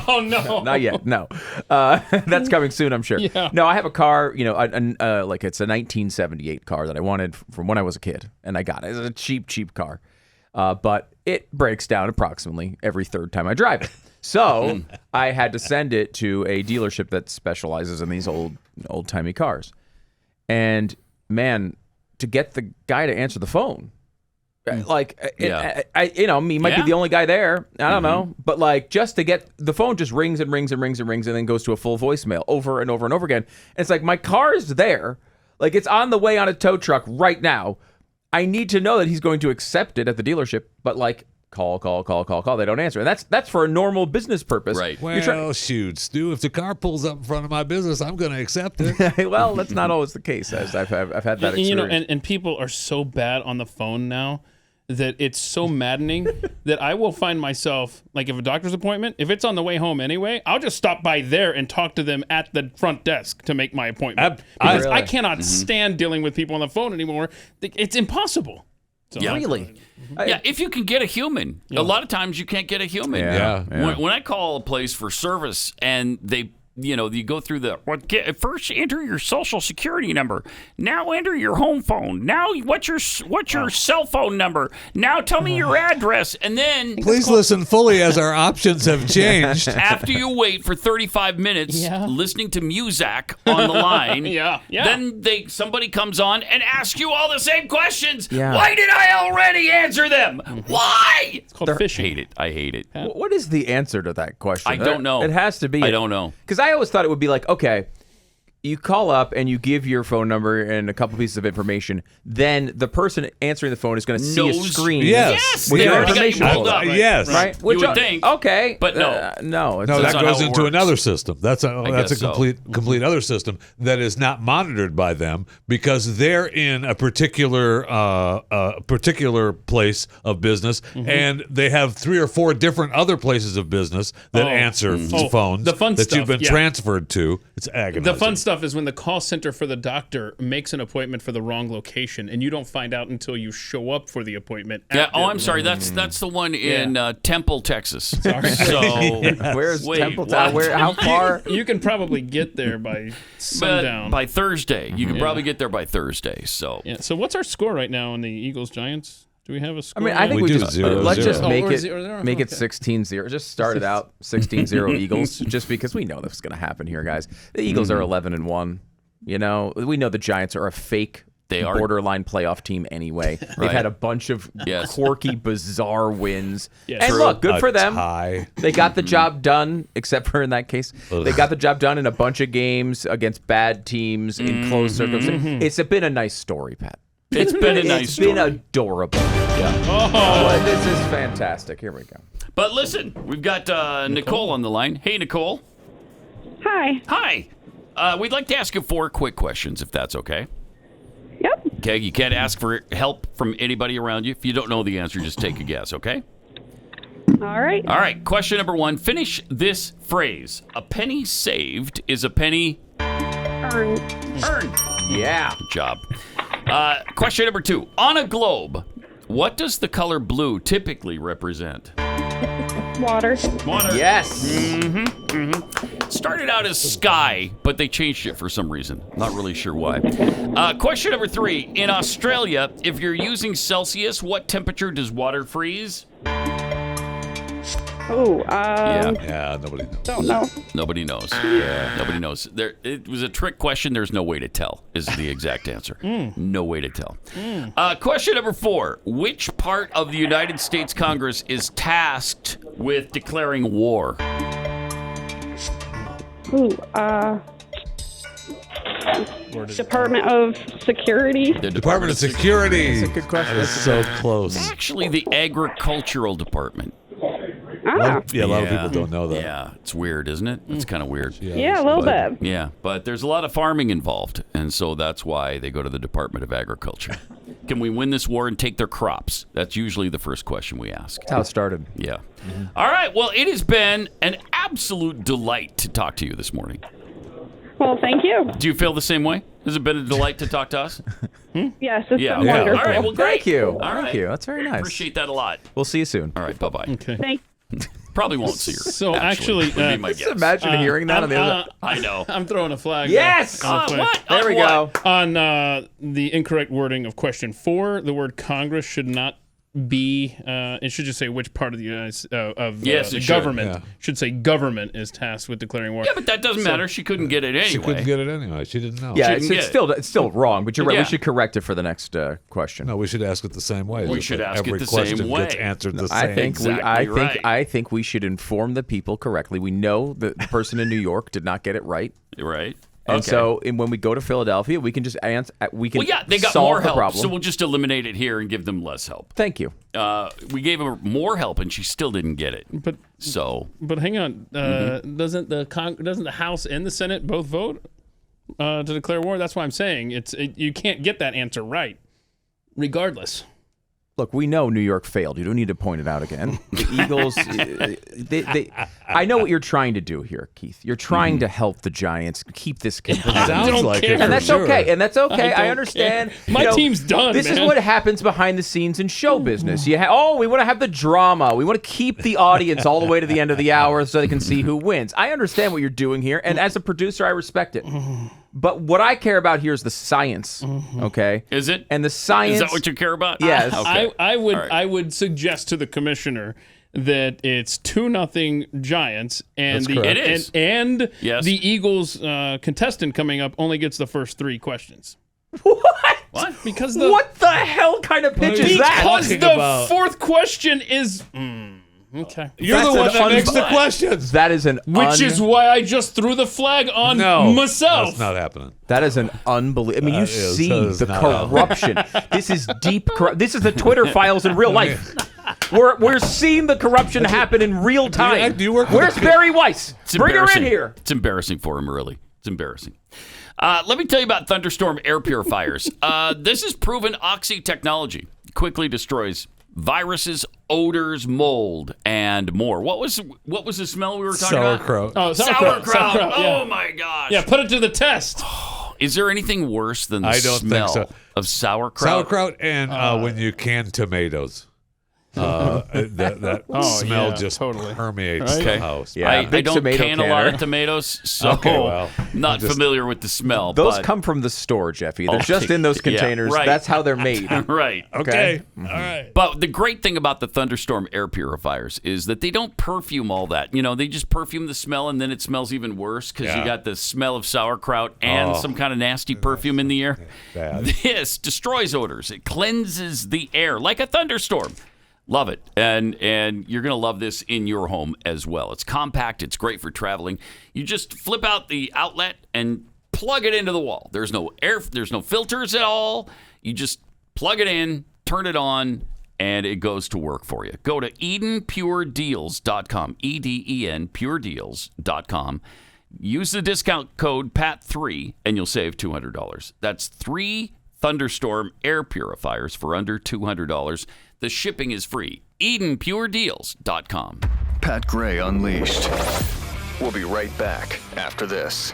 Oh no. Not yet. No, that's coming soon, I'm sure. Yeah. No, I have a car. Like it's a 1978 car that I wanted from when I was a kid, and I got it. It's a cheap car, but it breaks down approximately every third time I drive it. So I had to send it to a dealership that specializes in these old timey cars, and man, to get the guy to answer the phone. Like, he might be the only guy there. I don't know. But, like, just to get the phone just rings and rings and rings and rings and then goes to a full voicemail over and over and over again. And it's like, my car's there. Like, it's on the way on a tow truck right now. I need to know that he's going to accept it at the dealership. But, like, call. They don't answer. And that's for a normal business purpose. Right. Well, shoot, Stu, if the car pulls up in front of my business, I'm going to accept it. Well, that's not always the case. As I've had that experience. You know, and people are so bad on the phone now that it's so maddening that I will find myself, like if a doctor's appointment, if it's on the way home anyway, I'll just stop by there and talk to them at the front desk to make my appointment. Because I cannot stand dealing with people on the phone anymore. It's impossible. So, Really? Yeah, if you can get a human. A lot of times you can't get a human. Yeah. When I call a place for service and they, you go through first enter your social security number. Now enter your home phone. Now what's your cell phone number? Now tell me your address. And then Please listen fully as our options have changed. after you wait for 35 minutes listening to Muzak on the line, then somebody comes on and asks you all the same questions. Yeah. Why did I already answer them? Why? It's called phishing. I hate it. What is the answer to that question? I don't know. It has to be. I don't know. Because I always thought it would be like, okay, you call up and you give your phone number and a couple pieces of information. Then the person answering the phone is going to see a screen. Yes. With They your already got you information. pulled up. Yes. Right? You would think. Okay. But no. No. It's No, That's that not goes how it into works. another system. That's a guess so. complete other system that is not monitored by them because they're in a particular place of business, and they have 3 or 4 different other places of business that answer phones the fun that stuff, you've been yeah. transferred to. It's agonizing. The fun stuff is when the call center for the doctor makes an appointment for the wrong location, and you don't find out until you show up for the appointment. Yeah. Oh, I'm sorry. That's the one in Temple, Texas. Sorry. So Where's wait, Temple what? Town? How far? You can probably get there by sundown. By Thursday. You can probably get there by Thursday. So Yeah. So what's our score right now on the Eagles Giants? Do we have a I score? mean, I think We we do just 0-0. let's just make or it 0-0? make it Okay. 16-0. Just start it out 16-0 Eagles, just because we know this is going to happen here, guys. The Eagles are 11-1. We know the Giants are a fake. They are. Borderline playoff team anyway. They've had a bunch of quirky, bizarre wins. Yes. And True. look, good for them. Tie. They got the job done, except for in that case. They got the job done in a bunch of games against bad teams in close circumstances. It's been a nice story, Pat. it's been a nice story. It's been adorable. Oh. This is fantastic. Here we go. But listen, we've got Nicole on the line. Hey, Nicole. Hi. Hi. We'd like to ask you 4 quick questions, if that's okay. Yep. Okay, you can't ask for help from anybody around you. If you don't know the answer, just take a guess, okay? All right. All right, question number 1. Finish this phrase. A penny saved is a penny Earned. earned. Yeah. Good job. Question number 2. On a globe, what does the color blue typically represent? Water. Water. Yes. Started out as sky, but they changed it for some reason. Not really sure why. Question number 3. In Australia, if you're using Celsius, what temperature does water freeze? Oh, Yeah, nobody knows. don't know. Nobody knows. Yeah. Nobody knows. It was a trick question. There's no way to tell is the exact answer. No way to tell. Question number 4. Which part of the United States Congress is tasked with declaring war? Ooh, Department of Security. The Department of Security. That's a good question. That is so close. Actually, the Agricultural Department. Ah. A lot of people don't know that. Yeah, it's weird, isn't it? It's kind of weird. Yeah, a little bit. Yeah, but there's a lot of farming involved, and so that's why they go to the Department of Agriculture. Can we win this war and take their crops? That's usually the first question we ask. That's how it started. Yeah. All right, well, it has been an absolute delight to talk to you this morning. Well, thank you. Do you feel the same way? Has it been a delight to talk to us? Yes, it's been All wonderful. right, well, great. Thank you. All right. Thank you. That's very nice. Appreciate that a lot. We'll see you soon. All right, bye-bye. Okay. Thank Probably won't see her. So actually, would be my guess. Imagine hearing that on the other. I know. I'm throwing a flag. Yes! on the What? There we go. On the incorrect wording of question 4, the word Congress should not be. It should just say which part of the the government should say government is tasked with declaring war. Yeah, but that doesn't matter. She couldn't get it anyway. She couldn't get it anyway. She didn't know. Yeah, it's still wrong, but you're right. Yeah. We should correct it for the next question. No, we should ask it the same way. We Just should like ask it every the same question way. gets answered the I same. think Exactly I think we should inform the people correctly. We know that the person in New York did not get it right. Right. And so when we go to Philadelphia, we can just answer. We can they got solve more the help, problem. so we'll just eliminate it here and give them less help. Thank you. We gave her more help, and she still didn't get it. But hang on, doesn't the House and the Senate both vote to declare war? That's why I'm saying you can't get that answer right, regardless. Look, we know New York failed. You don't need to point it out again. The Eagles, I know what you're trying to do here, Keith. You're trying to help the Giants keep this competitive. Sounds like it, and that's sure. okay. And that's okay. I don't understand. care. My team's done, This man. is what happens behind the scenes in show business. We want to have the drama. We want to keep the audience all the way to the end of the hour so they can see who wins. I understand what you're doing here, and as a producer, I respect it. But what I care about here is the science. Okay, is it? And the science. Is that what you care about? Yes. Okay. I would suggest to the commissioner that it's 2-0 Giants, and That's correct. and Yes. the Eagles contestant coming up only gets the first 3 questions. What? Because what the hell kind of pitch is that? Because the about? 4th question is okay. You're the one that makes the questions. That is Which is why I just threw the flag on myself. That's not happening. That is an unbelievable. I mean, you see the not corruption. This is deep. This is the Twitter files in real life. We're seeing the corruption happen in real time. Do you work? Where's Barry Weiss? It's Bring her in embarrassing. here. It's embarrassing for him, really. It's embarrassing. Let me tell you about Thunderstorm air purifiers. This is proven oxy technology. Quickly destroys viruses, odors, mold, and more. What was the smell we were talking Sauerkraut. about? Oh, sauerkraut. Yeah. Oh my gosh. Yeah, put it to the test. Is there anything worse than the I don't smell think so. of sauerkraut? Sauerkraut and when you can tomatoes. That smell just permeates the house. Yeah, I big don't tomato can a lot of canner. tomatoes, so Okay, well, not familiar with the smell. Those but come from the store, Jeffy. They're just Okay. in those Yeah, containers. right. That's how they're made. Right. Okay. All right. But the great thing about the Thunderstorm air purifiers is that they don't perfume all that. You know, they just perfume the smell, and then it smells even worse because you got the smell of sauerkraut and some kind of nasty perfume in the air. Bad. This destroys odors. It cleanses the air like a thunderstorm. Love it. And you're going to love this in your home as well. It's compact. It's great for traveling. You just flip out the outlet and plug it into the wall. There's no air. There's no filters at all. You just plug it in, turn it on, and it goes to work for you. Go to EdenPureDeals.com, EDEN puredeals.com. Use the discount code PAT3 and you'll save $200. That's 3 Thunderstorm air purifiers for under $200. The shipping is free. EdenPureDeals.com. Pat Gray Unleashed. We'll be right back after this.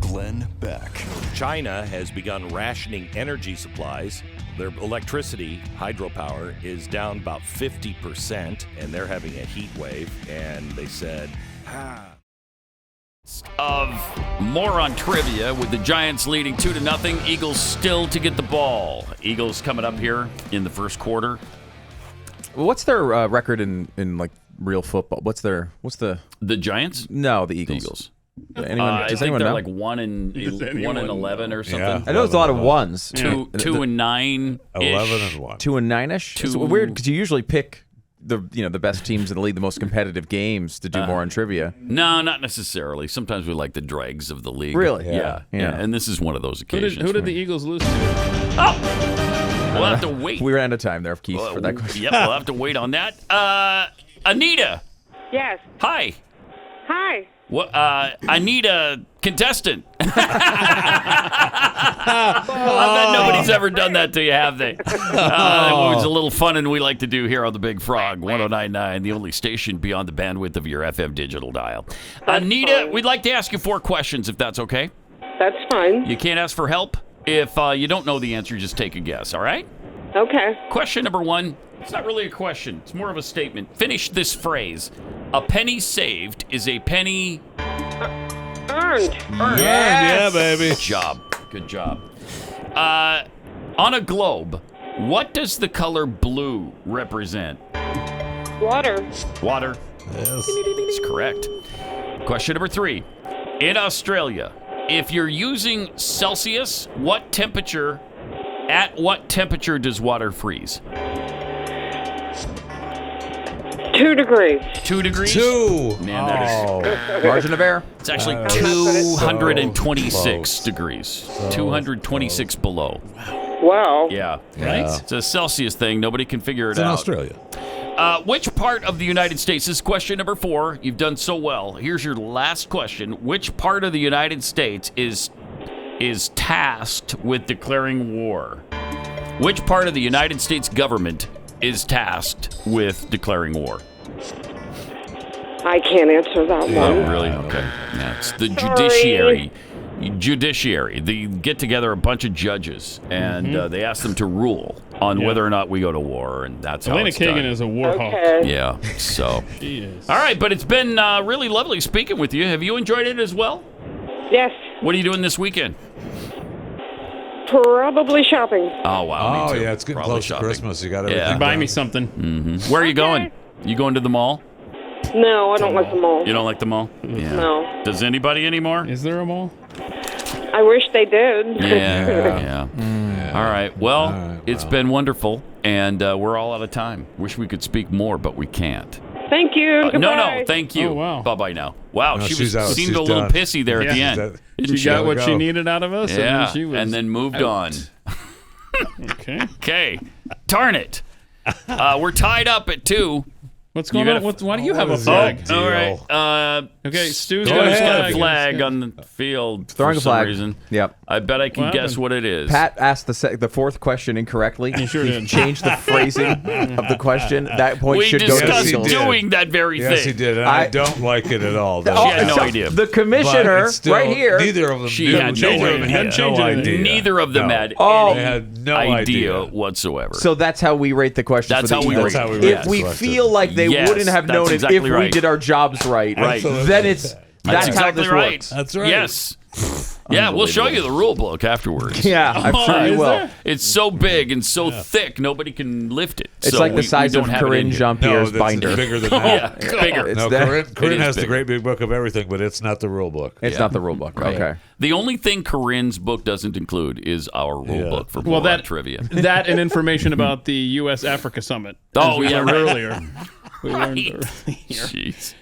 Glenn Beck. China has begun rationing energy supplies. Their electricity, hydropower, is down about 50%, and they're having a heat wave. And they said, Of more on trivia with the Giants leading 2-0. Eagles still to get the ball. Eagles coming up here in the first quarter. Well, what's their record in like real football? What's the Giants? No, the Eagles. The Eagles. Anyone, does I think anyone they're know? like 1-11 or something. Yeah. I know there's a lot of ones. 2-9. 11-1. 2-9ish. Two- It's weird because you usually pick the best teams in the league, the most competitive games to do more on trivia. No, not necessarily. Sometimes we like the dregs of the league. Really? Yeah. And this is one of those Who occasions. did the Eagles lose to? We'll have to wait. We ran out of time there, Keith, for that question. Yep, we'll have to wait on that. Anita. Yes. Hi. Hi. What? I need a contestant. I bet nobody's ever done that to you, have they? It was a little fun, and we like to do here on the Big Frog 109.9, the only station beyond the bandwidth of your FM digital dial. Anita, we'd like to ask you 4 questions, if that's okay. That's fine. You can't ask for help. If you don't know the answer, just take a guess, all right? Okay. Question number 1. It's not really a question. It's more of a statement. Finish this phrase. A penny saved is a penny... Earned. Yeah, baby. Good job. Good job. On a globe, what does the color blue represent? Water. Water. Yes. That's correct. Question number 3. In Australia, if you're using Celsius, at what temperature does water freeze? 2 degrees. 2 degrees? 2. Man, that is... Margin of error? It's actually 226 degrees. 226 below. Wow. Yeah. Right? It's a Celsius thing. Nobody can figure it It's in out. Australia. Which part of the United States, this is question number 4. You've done so well. Here's your last question. Which part of the United States is tasked with declaring war? Which part of the United States government is tasked with declaring war? I can't answer that one. Oh, really? Okay. Yeah, it's the judiciary. They get together a bunch of judges, and they ask them to rule on whether or not we go to war, and that's how Elena it's Kagan done. is a war hawk. Yeah, so. She is. All right, but it's been really lovely speaking with you. Have you enjoyed it as well? Yes. What are you doing this weekend? Probably shopping. Oh, wow. Oh, me too. yeah, it's getting Probably close shopping. to Christmas. You got everything. Yeah. Buy done. me something. Mm-hmm. Where are you going? You going to the mall? No, I don't like the mall. You don't like the mall? Yeah. No. Does anybody anymore? Is there a mall? I wish they did. Yeah. All right. Well, it's been wonderful, and we're all out of time. Wish we could speak more, but we can't. Thank you. No, thank you. Oh, wow. Bye-bye now. Wow, No, she she's out. seemed She's a little done. pissy there at the end. She got what she needed out of us, Yeah, and then moved on. Okay. Okay. Darn it. We're tied up at 2. What's going on? Why do you have a flag? All right. Okay, Stu's Stu's got a flag Yeah. on the field Throwing for a some flag. reason. Yep. I bet I can What guess happened? what it is. Pat asked the 4th question incorrectly. He sure did. Changed the phrasing of the question. That point we should go to the discussed Eagles. doing that very thing. Yes, he did. And I don't like it at all. She had no idea. The commissioner, But it's still- right here. Neither of them She knew. had no Neither of them idea. had no idea. Neither of them No. had Oh. any They had no idea idea. whatsoever. So that's how we rate the questions That's for the how we Eagles. rate it. If Yes. we feel like they Yes, wouldn't have that's known exactly it if we right. did our jobs right, Absolutely. then it's that's how exactly this right. works. That's right. Yes. Yeah, we'll show you the rule book afterwards. Yeah, I'm sure you is will. there? It's so big and so thick, nobody can lift it. It's So like the we size don't of have it in Corinne here. Jean-Pierre's No, binder. it's bigger than Yeah, that. bigger. It's No, that- Corinne is has the bigger. great big book of everything, but it's not the rule book. It's not the rule book. Okay. The only thing Corinne's book doesn't include is our rule book for Well, Bulldog that trivia. That and information about the U.S. Africa summit. Oh, as we yeah, learned right. earlier. We learned Right. earlier. Jeez.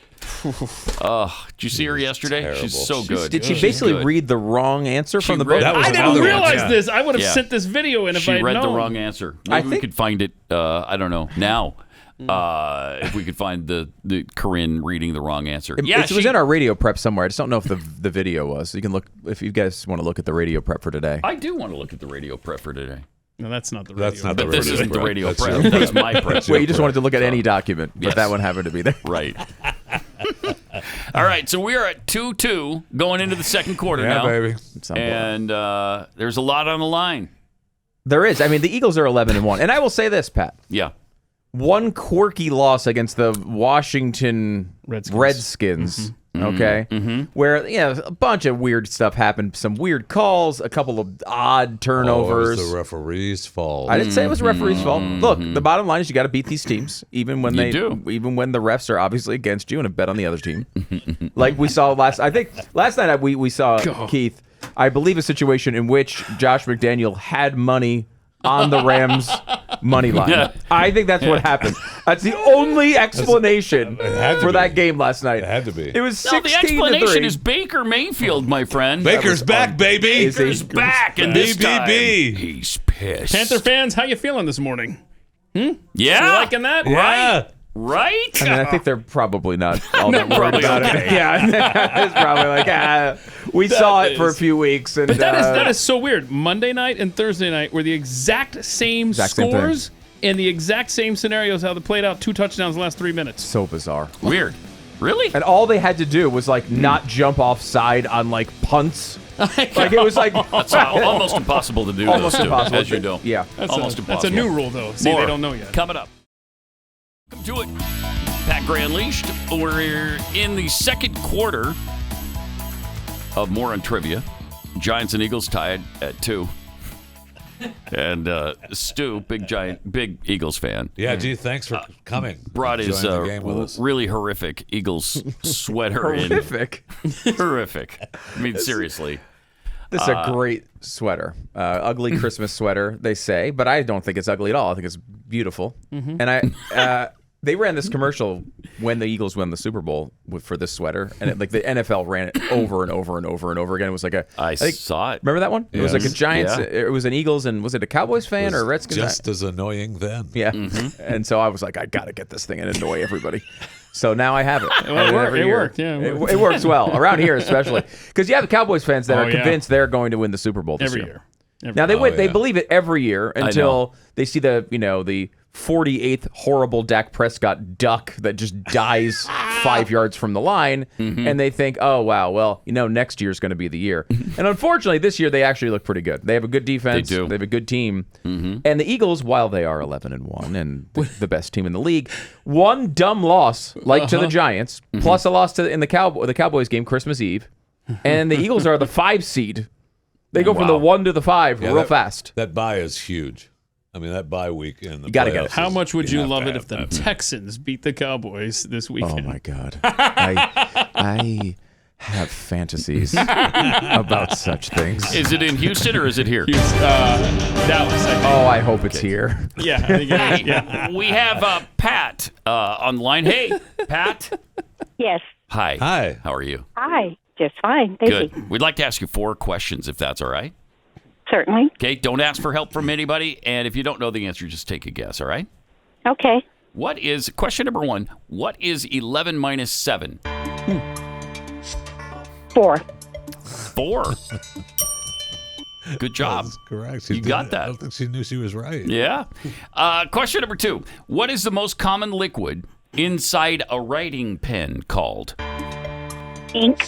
Did you see her yesterday? She's so good. Did she She's basically good. read the wrong answer from the read- book? That was I didn't another one, realize yeah. this. I would have Yeah. sent this video in if She I'd read known. the wrong answer. I Maybe we think- could find it. I don't know now. If we could find the Corinne reading the wrong answer. It was in our radio prep somewhere. I just don't know if the video was. You can look if you guys want to look at the radio prep for today. I do want to look at the radio prep for today. No, that's not the radio. That's not But the this radio isn't the prep. radio That's prep. your- That's my prep. Wait, you just wanted to look at any document, but Yes. that one happened to be there. Right. All right, so we are at 2-2 going into the second quarter Yeah, now. baby. And there's a lot on the line. There is. I mean, the Eagles are 11-1, and I will say this, Pat. Yeah. One quirky loss against the Washington Redskins. Mm-hmm. Okay, where a bunch of weird stuff happened. Some weird calls, a couple of odd turnovers. Oh, it was the referee's fault. I didn't say it was the referee's fault. Look, Mm-hmm. the bottom line is you got to beat these teams, even when even when the refs are obviously against you and a bet on the other team. Like we saw last night we saw Keith. I believe a situation in which Josh McDaniel had money on the Rams money line. I think that's what happened. That's the only explanation for that game last night. It had to be. It was 16-3. No, the explanation is Baker Mayfield, my friend. Baker's back, baby. Baker's back, and this time BBB. he's pissed. Panther fans, how you feeling this morning? Yeah. You liking that? Right? Right? I mean, I think they're probably not all that worried probably about okay. it. Yeah, it's probably like, we saw it for a few weeks. And, But that is so weird. Monday night and Thursday night were the exact same scores and the exact same scenarios how they played out. 2 touchdowns in the last 3 minutes. So bizarre. Weird. Really? And all they had to do was not jump offside on punts. Like it was like That's almost impossible to do. Almost those two, impossible. as you know. Yeah. Almost That's impossible. a new rule, though. See, More they don't know yet. Coming up. Welcome to it. Pat Gray Unleashed. We're in the second quarter of More on Trivia. Giants and Eagles tied at 2. And Stu, big Eagles fan. Yeah, gee, thanks for coming. Brought his Joining the game with us. really horrific Eagles sweater horrific. Horrific. I mean, seriously. This is a great sweater. Ugly Christmas sweater, they say, but I don't think it's ugly at all. I think it's beautiful. Mm-hmm. And they ran this commercial when the Eagles won the Super Bowl for this sweater, and the NFL ran it over and over and over and over again. It was like I saw it. Remember that one? It was like a Giants. Yeah. It was an Eagles, and was it a Cowboys fan or a Redskins? Just as annoying then. Yeah. And so I was like, I got to get this thing and annoy everybody. So now I have it. It worked. Yeah, it works well around here, especially because you have Cowboys fans that are convinced they're going to win the Super Bowl this every year. year. Now they believe it every year until they see the 48th horrible Dak Prescott duck that just dies 5 yards from the line, and they think, oh wow, well next year's going to be the year. And unfortunately, this year they actually look pretty good. They have a good defense. They do. They have a good team, and the Eagles, while they are 11-1 and the best team in the league, one dumb loss to the Giants, plus a loss in the Cowboys game Christmas Eve, and the Eagles are the 5 seed. They go from the 1 to the 5 real fast. That bye is huge. I mean, that bye week in the You gotta get it. How much would you love it if the Texans beat the Cowboys this weekend? Oh my God, I have fantasies about such things. Is it in Houston or is it here? Dallas. I hope it's here. Yeah, I think it is. Yeah. We have Pat on the line. Hey, Pat. Yes. Hi. Hi. How are you? Hi. Just fine. Thank Good. you. We'd like to ask you 4 questions, if that's all right. Certainly. Okay. Don't ask for help from anybody, and if you don't know the answer, just take a guess. All right. Okay. Question number 1? What is 11 minus 7? 4. 4. Good job. That's correct. You got that. I don't think she knew she was right. Yeah. Question number 2. What is the most common liquid inside a writing pen called? Ink.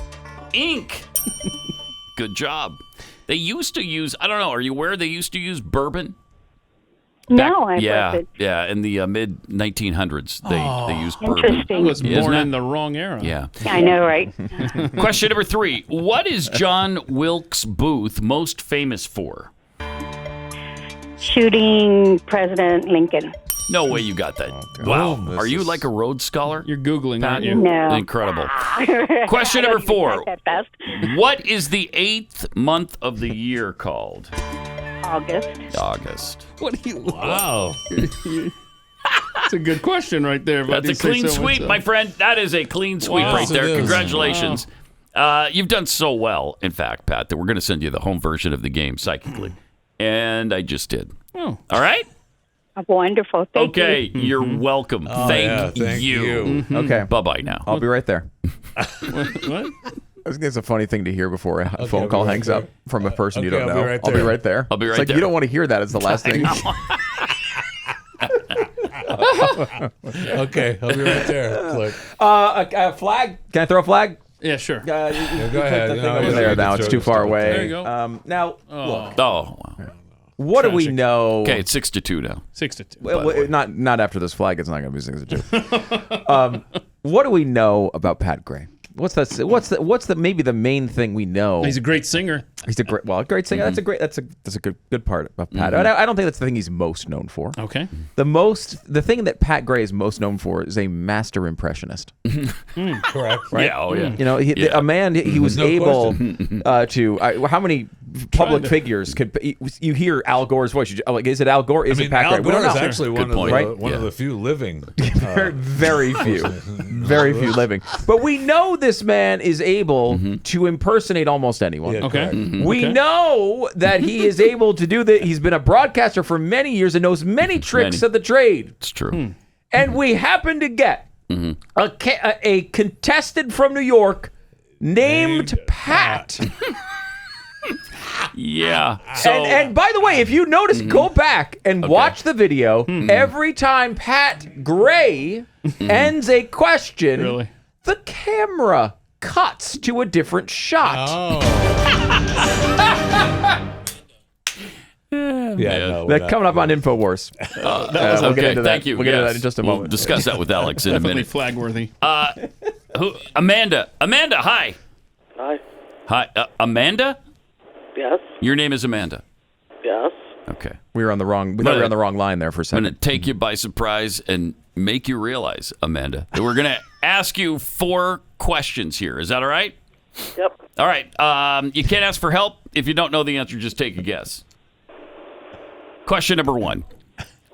Ink. Good job. They used to use, I don't know, are you aware they used to use bourbon? No, I wasn't. Yeah, in the mid-1900s, they used bourbon. Interesting. I was born Isn't it? in the wrong era. Yeah. I know, right? Question number 3. What is John Wilkes Booth most famous for? Shooting President Lincoln. No way you got that. Wow. Are you like a Rhodes Scholar? You're Googling, Pat? aren't you? No. Incredible. Question number 4. That fast. What is the 8th month of the year called? August. What do you? Wow. That's a good question right there. That's a clean sweep, my friend. That is a clean sweep right there. It is. Congratulations. You've done so well, in fact, Pat, that we're going to send you the home version of the game psychically. And I just did. Oh. All right? Wonderful. Thank you. Okay, you're welcome. Thank you. Okay. Bye-bye now. I'll be right there. What? I think it's a funny thing to hear before a phone call hangs up from a person you don't know. I'll be right there. I'll be right It's like there. you don't want to hear that as the last thing. Okay, I'll be right there. Click. A flag. Can I throw a flag? Yeah, sure. You go ahead. Put the thing No, over you there can now. throw It's too this far stuff. away. There you go. Now, Oh, wow. what do we know? Okay, it's 6-2 now. 6-2. Well, not after this flag. It's not going to be 6-2. What do we know about Pat Gray? What's the maybe the main thing we know? He's a great singer. He's a great singer. That's a good part of Pat. I don't think that's the thing he's most known for. Okay. The thing that Pat Gray is most known for is a master impressionist. Correct. Right? Yeah, oh yeah. You know, a man. He was No able to. How many public figures could. You hear Al Gore's voice. Like, is it Al Gore? Is it Pat Gray? Al We don't Gore is know. actually one of the few living. Very few. Very few living. But we know this man is able to impersonate almost anyone. Yeah, okay. We know that he is able to do that. He's been a broadcaster for many years and knows many tricks of the trade. It's true. And we happen to get a contestant from New York named Pat. Yeah. So, and by the way, if you notice, go back and watch the video. Every time Pat Gray ends a question, the camera cuts to a different shot. That's coming up on InfoWars. We'll get into that. Thank you. We'll get into that in just a moment. We'll discuss that with Alex in a minute. Flag-worthy. Amanda, hi. Hi. Hi, Amanda? Yes. Your name is Amanda? Yes. Okay. We were on the wrong. We thought we were on the wrong line there for a second. I'm going to take you by surprise and make you realize, Amanda, that we're going to ask you 4 questions here. Is that all right? Yep. All right. You can't ask for help. If you don't know the answer, just take a guess. Question number 1.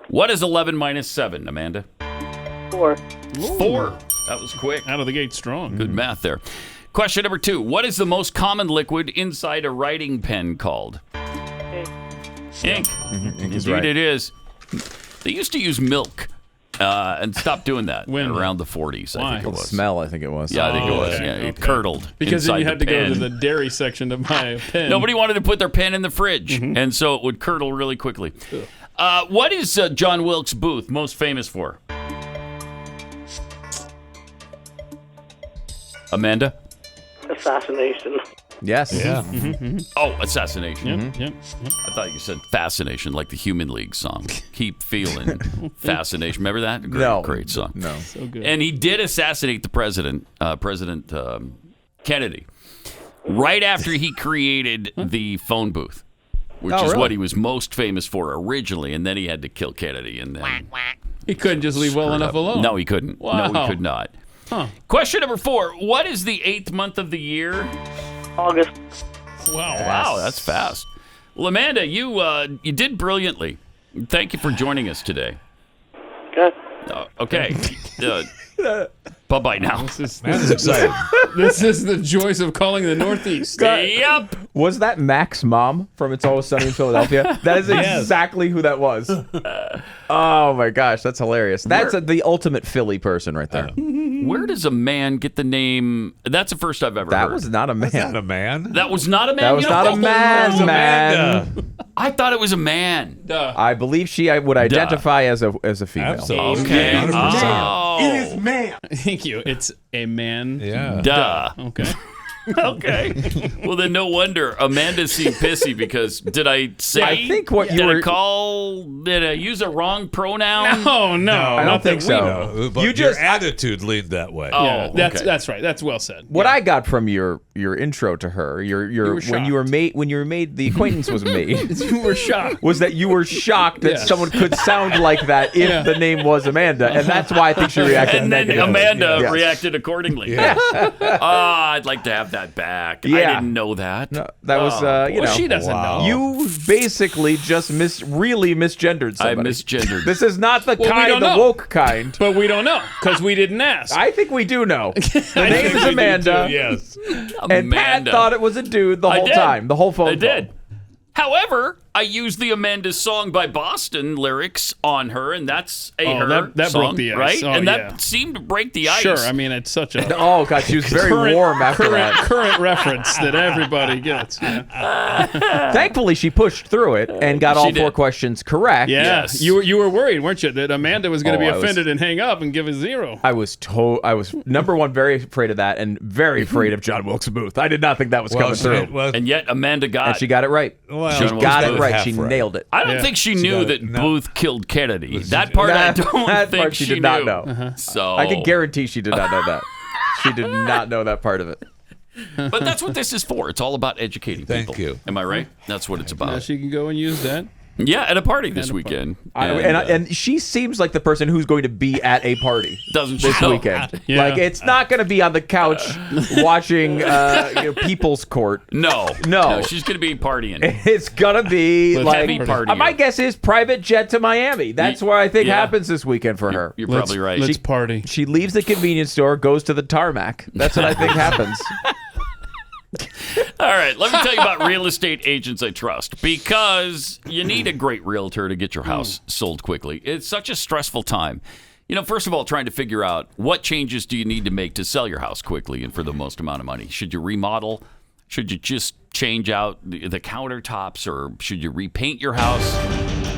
What is 11 minus 7, Amanda? 4. 4. That was quick. Out of the gate strong. Good math there. Question number 2. What is the most common liquid inside a writing pen called? Ink. Ink is Indeed right. it is. They used to use milk and stopped doing that around the 40s, I think it was. Smell, I think it was. Yeah, I think it was. Yeah, it curdled. Because then inside you had the to go pen. to the dairy section to buy a pen. Nobody wanted to put their pen in the fridge, and so it would curdle really quickly. What is John Wilkes Booth most famous for? Amanda? Assassination. Yes. Yeah. Oh, assassination. Yep. I thought you said fascination, like the Human League song. Keep feeling fascination. Remember that? Great song. No. So good. And he did assassinate the president, President Kennedy, right after he created the phone booth, which is what he was most famous for originally, and then he had to kill Kennedy, and then He couldn't just leave well enough alone. No, he couldn't. Wow. No, he could not. Huh. Question number 4. What is the 8th month of the year? August. Wow, that's fast. Well, Amanda, you did brilliantly. Thank you for joining us today. Okay. Bye-bye now. This is the joys of calling the Northeast. Yep. Was that Mac's mom from It's Always Sunny in Philadelphia? That is exactly who that was. Oh my gosh, that's hilarious. That's the ultimate Philly person right there. Where does a man get the name? That's the first I've ever heard. That was not a man. That's not a man. That was not a man? That was not a man, man. I thought it was a man. I believe she would identify as a female. Absolutely. Okay. 100%. It is man. Thank you. It's a man. Yeah. Duh. Okay. Okay. Well, then no wonder Amanda seemed pissy because did I say? I think what you did were. Did I use a wrong pronoun? No. I don't think so. No, but You just- your attitude leaned that way. Oh, Yeah, okay. that's right. That's well said. What I got from your intro to her, when you were made the acquaintance was made. You were shocked. Was that you were shocked that Yeah. someone could sound like that if the name was Amanda, and that's why I think she reacted And then negatively. Amanda Yes. reacted accordingly. Yes. I'd like to have that back. I Yeah. didn't know that. No, that was you know. she doesn't know. You basically just really misgendered I somebody. misgendered. This is not the Well, we kind, don't the know. woke kind. But we don't know because we didn't ask. I think we do know. The I name think is we do Amanda. too, Yes. And Pat Amanda. thought it was a dude the I whole did. time. The whole phone I call. did. However, I used the Amanda Song by Boston lyrics on her, and that's her that song, broke the ice. right? Oh, and yeah. that seemed to break the ice. Sure. I mean, it's such a Oh god, she was very warm after that. current reference that everybody gets. Yeah. Thankfully, she pushed through it and got She all did. 4 questions correct. Yeah, Yes. you were worried, weren't you, that Amanda was going to Oh, be I was- offended and hang up and give a 0? I was number one very afraid of that, and very afraid of John Wilkes Booth. I did not think that was coming through, And yet Amanda got and she got it right. Well, she John got Wilkes it Booth right. half She right. nailed it. I don't Yeah. think she She knew got that it. No. Booth killed Kennedy. That part I don't that think part she did not knew. know. So I can guarantee she did not know that. She did not know that part of it. But that's what this is for. It's all about educating Thank people. you. Am I right? That's what it's about. Now she can go and use that. Yeah, at a party this weekend. And she seems like the person who's going to be at a party Doesn't she? this weekend. Yeah. Like, it's not going to be on the couch watching People's Court. No, she's going to be partying. It's going to be Heavy partying. my guess is private jet to Miami. That's where I think happens this weekend for her. You're probably right. Let's party. She leaves the convenience store, goes to the tarmac. That's what I think happens. All right, let me tell you about Real Estate Agents I Trust, because you need a great realtor to get your house sold quickly. It's such a stressful time. First of all, trying to figure out what changes do you need to make to sell your house quickly and for the most amount of money. Should you remodel? Should you just change out the countertops, or should you repaint your house?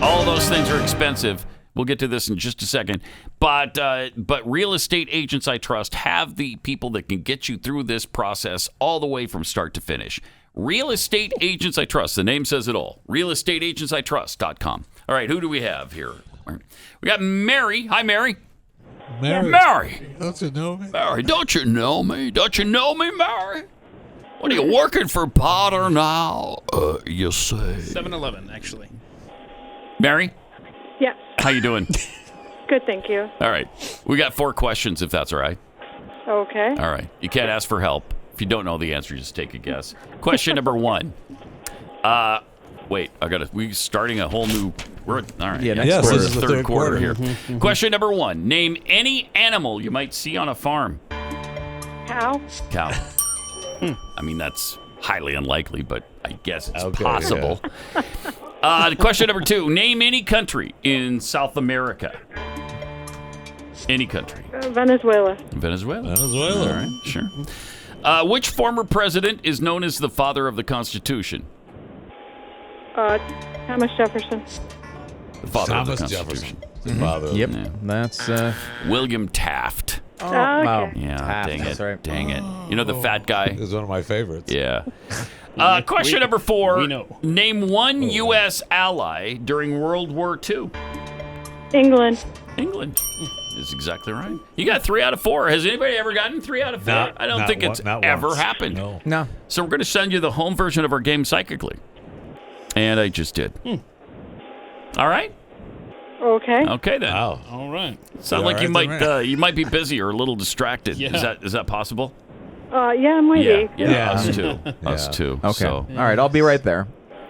All those things are expensive. We'll get to this in just a second. But Real Estate Agents I Trust have the people that can get you through this process all the way from start to finish. Real Estate Agents I Trust. The name says it all. RealEstateAgentsITrust.com. All right, who do we have here? We got Mary. Hi, Mary. Mary. Don't you know me? Mary, don't you know me? Don't you know me, Mary? What are you working for Potter now? You say. 7-Eleven, actually. Mary? Yeah. How you doing? Good, thank you. All right. We got 4 questions, if that's all right. Okay. All right. You can't ask for help. If you don't know the answer, just take a guess. Question number 1. Wait, we're starting a whole new. All right. Yeah, This this is the third quarter here. Question number 1. Name any animal you might see on a farm. Cow. Cow. I mean, that's highly unlikely, but I guess it's possible. Question number 2. Name any country in South America. Any country. Venezuela. Venezuela. All right, sure. Which former president is known as the father of the Constitution? Thomas Jefferson. The father of the Thomas Constitution. Jefferson. The father. Yep. Yeah. That's William Taft. Okay. Yeah, Taft, dang it. that's right. Dang it. You know the fat guy? Is one of my favorites. Yeah. Question number 4. we know. Name one U.S. ally during World War II. England. England is exactly right. You got 3 out of 4. Has anybody ever gotten 3 out of 4? I don't think it's ever once. happened. No. So we're going to send you the home version of our game psychically. And I just did. All right? Okay. Okay, then. Wow. All right. Sound like you might be busy or a little distracted. Yeah. Is that possible? Yeah, it might be. Yeah, us too. Us too. okay. So. All right, I'll be right there.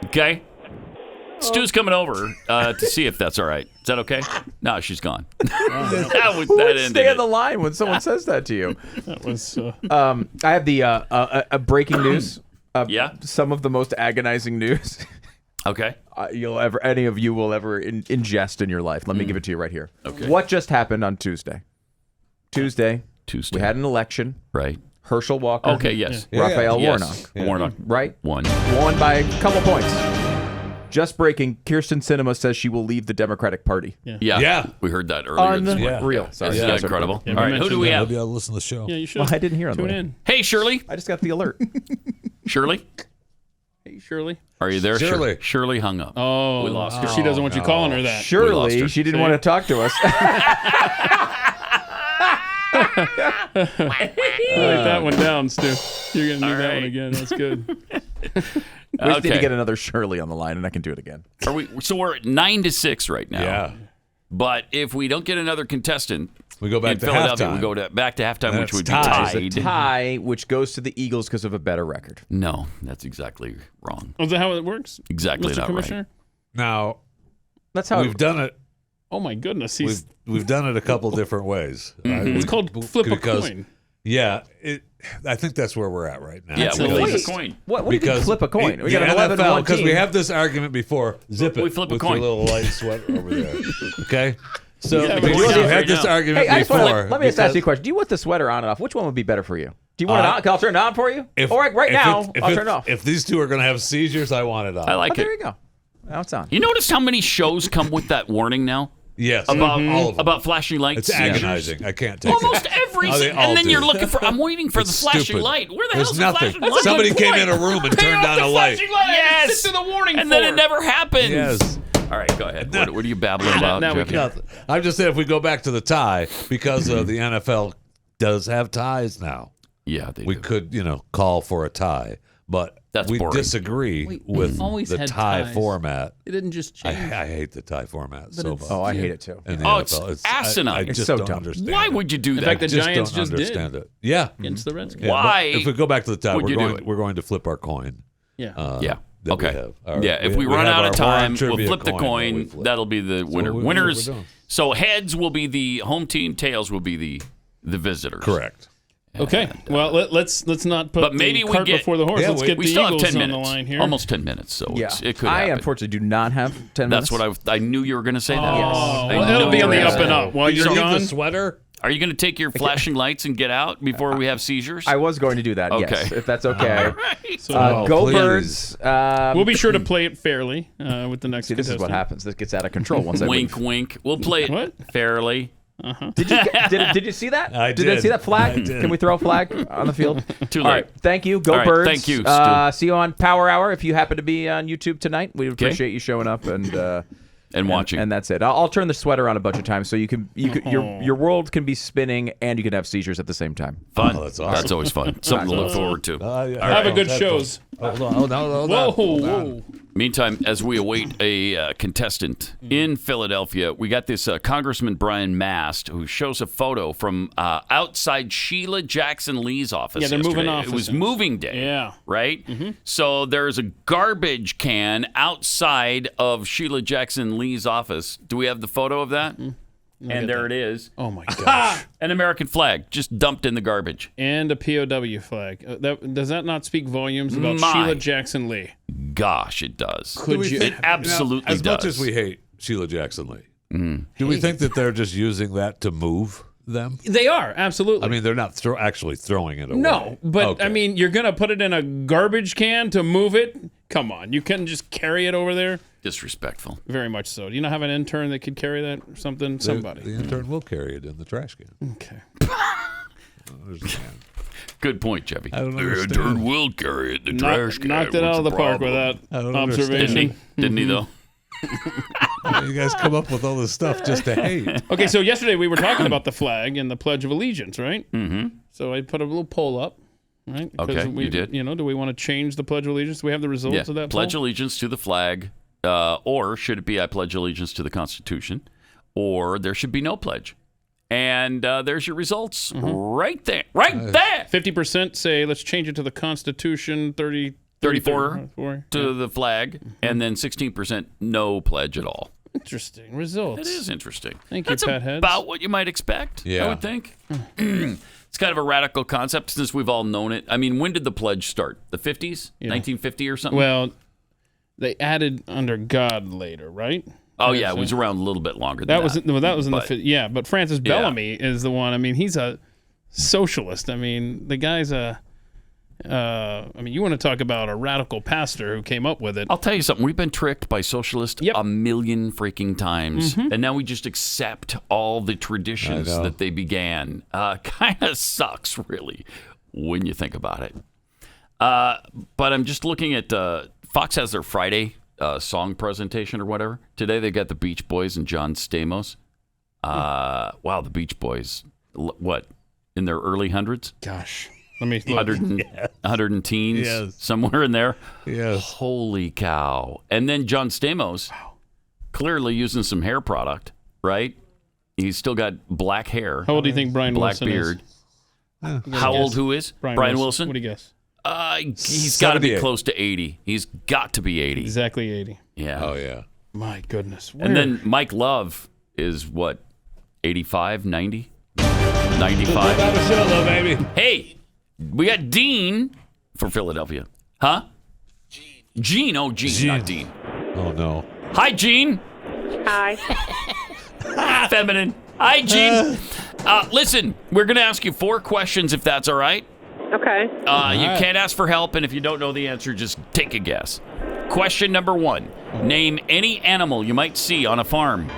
Okay. Stu's coming over to see if that's all right. Is that okay? No, she's gone. Who would stay on the line when someone says that to you? That was. I have the breaking news. Yeah. Some of the most agonizing news. Okay. Any of you will ever ingest in your life. Let me give it to you right here. Okay. What just happened on Tuesday? Tuesday. We had an election. Right. Herschel Walker. Okay, yes. Raphael Yes. Warnock. Yeah. Warnock. Right? Won by a couple points. Just breaking, Kirsten Sinema says she will leave the Democratic Party. Yeah. We heard that earlier. This morning. Unreal. Sorry. Yeah, incredible. All right, who do we have? Maybe I'll listen to the show. Yeah, you should. Well, I didn't hear on the Tune way. in. Hey, Shirley. I just got the alert. Shirley? Hey, Shirley. Are you there, Shirley? Shirly hung up. Oh, We lost her. She doesn't want you calling her that. We lost Surely her. she didn't want to talk to us. Write that one down, Stu. You're going to do that right. one again. That's good. We just need to get another Shirley on the line, and I can do it again. So we're at 9-6 right now. Yeah. But if we don't get another contestant, we go back in to Philadelphia, halftime. we go back to halftime, And which it's would be tied. tied. It's a tie, which goes to the Eagles because of a better record. No, that's exactly wrong. Is that how it works? Exactly Mr. not Commissioner? right. Now, that's how we've done it. Oh my goodness, We've done it a couple different ways. It's called flip a coin. Yeah, I think that's where we're at right now. Yeah, we flip a coin. What do you mean flip a coin? We got an 11-1 because team. we have this argument before. Zip it. We flip a with coin. Your little light sweater over there. Okay. So Yeah, because we're we've down had right this now. argument Hey, before. let me just ask you a question. Do you want the sweater on and off? Which one would be better for you? Do you want it on? I'll turn it on for you. Right now, I'll turn it off. If these two are going to have seizures, I want it on. I like it. There you go. Now it's on. You notice how many shows come with that warning now? Yes. About all of them. about flashing lights. It's agonizing. I can't take Almost it. every Oh, they single, all and then do. you're looking for. I'm waiting for It's the flashing stupid. light. Where the There's hell's nothing. the flashing light? Somebody came in a room and turned on a light. Yes. Sit to the warning And then it for. never happens. Yes. All right, go ahead. What are you babbling about, now we Jeffy? Nothing. I'm just saying if we go back to the tie, because the NFL does have ties now. Yeah, we could, call for a tie. but That's we boring. disagree with always the had tie ties. format. It didn't just change. I hate the tie format so much. Oh, I hate it too. In the Oh, NFL. it's asinine. I It's just so don't dumb. understand. Why it. would you do that? In fact, the I just Giants don't just did understand it. Yeah. against the Redskins. Yeah, but Why if we go back to the tie, would you do it? we're going to flip our coin. Yeah. Yeah. that we Okay. have. Our- Yeah. If we run have out our of time, Warren we'll trivia flip the that we coin. flip. That'll be the winner. we're Winners. doing. So heads will be the home team. Tails will be the visitors. Correct. Okay. Well, let's not put But maybe the we cart get before the horse. Let's get we the still Eagles have 10 on minutes. the line here. Almost 10 minutes. So Yeah. it could I happen. unfortunately do not have 10 minutes. That's what I knew you were going to say. That. Oh, I well, knew it'll be you on were the gonna up say and that. up while you're gone. The sweater. Are you going to take your flashing lights and get out before we have seizures? I was going to do that, yes, Okay. if that's okay. All right. So Go please. Birds. we'll be sure to play it fairly with the next. See, this is what contestant. happens. This gets out of control once I Wink, leave. wink. We'll play it What? fairly. Did you see that? I Did did. I see that flag? I did. Can we throw a flag on the field? Too All late. right. Thank you. Go All right, Birds. thank you, See you on Power Hour if you happen to be on YouTube tonight. We appreciate you showing up and watching. And that's it. I'll turn the sweater on a bunch of times so you can your world can be spinning and you can have seizures at the same time. Fun. Oh, that's awesome. That's always fun. Something to look forward to. Have a good shows. Hold on. Hold on. Whoa. Meantime, as we await a contestant in Philadelphia, we got this Congressman Brian Mast who shows a photo from outside Sheila Jackson Lee's office. Yeah, they're moving yesterday. It was offices. moving day. Yeah. Right? So there's a garbage can outside of Sheila Jackson Lee's office. Do we have the photo of that? And there it is. Oh my gosh. An American flag just dumped in the garbage. And a POW flag. Does that not speak volumes about My. Sheila Jackson Lee? Gosh, it does. Could you? It absolutely as does. much as we hate Sheila Jackson Lee, do we think that they're just using that to move them? They are, absolutely. I mean, they're not actually throwing it away. No, but Okay. I mean, you're going to put it in a garbage can to move it? Come on. You couldn't just carry it over there? Disrespectful. Very much so. Do you not have an intern that could carry that or something? Somebody. The intern will carry it in the trash can. Okay. Good point, Chevy. I don't The understand. intern will carry it in the trash can. Knocked it What's out of the park with that I don't observation. Didn't he, though? You guys come up with all this stuff just to hate. Okay, so yesterday we were talking about the flag and the Pledge of Allegiance, right? Mm-hmm. So I put a little poll up, right? Okay, you did. You know, do we want to change the Pledge of Allegiance? Do we have the results of that Pledge poll? allegiance to the flag, or should it be I pledge allegiance to the Constitution, or there should be no pledge. And there's your results right there. Right there. 50% say let's change it to the Constitution, 34 to the flag, and then 16% no pledge at all. Interesting results. It is interesting. Thank you, That's Pat Heads. about what you might expect, I Yeah. would think. It's kind of a radical concept since we've all known it. I mean, when did the pledge start? The 50s? Yeah. 1950 or something? Well, they added under God later, right? Oh, yeah, it was around a little bit longer than That that. was in But- the but Francis Bellamy is the one. I mean, he's a socialist. I mean, the guy's you want to talk about a radical pastor who came up with it. I'll tell you something. We've been tricked by socialists a million freaking times, and now we just accept all the traditions that they began. Kind of sucks, really, when you think about it. But I'm just looking at Fox has their Friday song presentation or whatever. Today they got the Beach Boys and John Stamos. Wow, the Beach Boys. What, in their early hundreds? Gosh. Let me look. 100 and teens, somewhere in there. Yes. Holy cow. And then John Stamos, clearly using some hair product, right? He's still got black hair. How old do you think Brian black Wilson beard. is? How old who is? Brian Wilson? What do you guess? He's got to be 78. close to 80. He's got to be 80. Exactly 80. Yeah. Oh, yeah. My goodness. And then Mike Love is what, 85, 90? 95? Show, baby. Hey, we got Dean for Philadelphia. Huh? Gene. Oh, Gene, not Dean. Oh, no. Hi, Gene. Hi. Feminine. Hi, Gene. Listen, we're going to ask you 4 questions if that's all right. Okay. You can't ask for help, and if you don't know the answer, just take a guess. Question number 1. Name any animal you might see on a farm.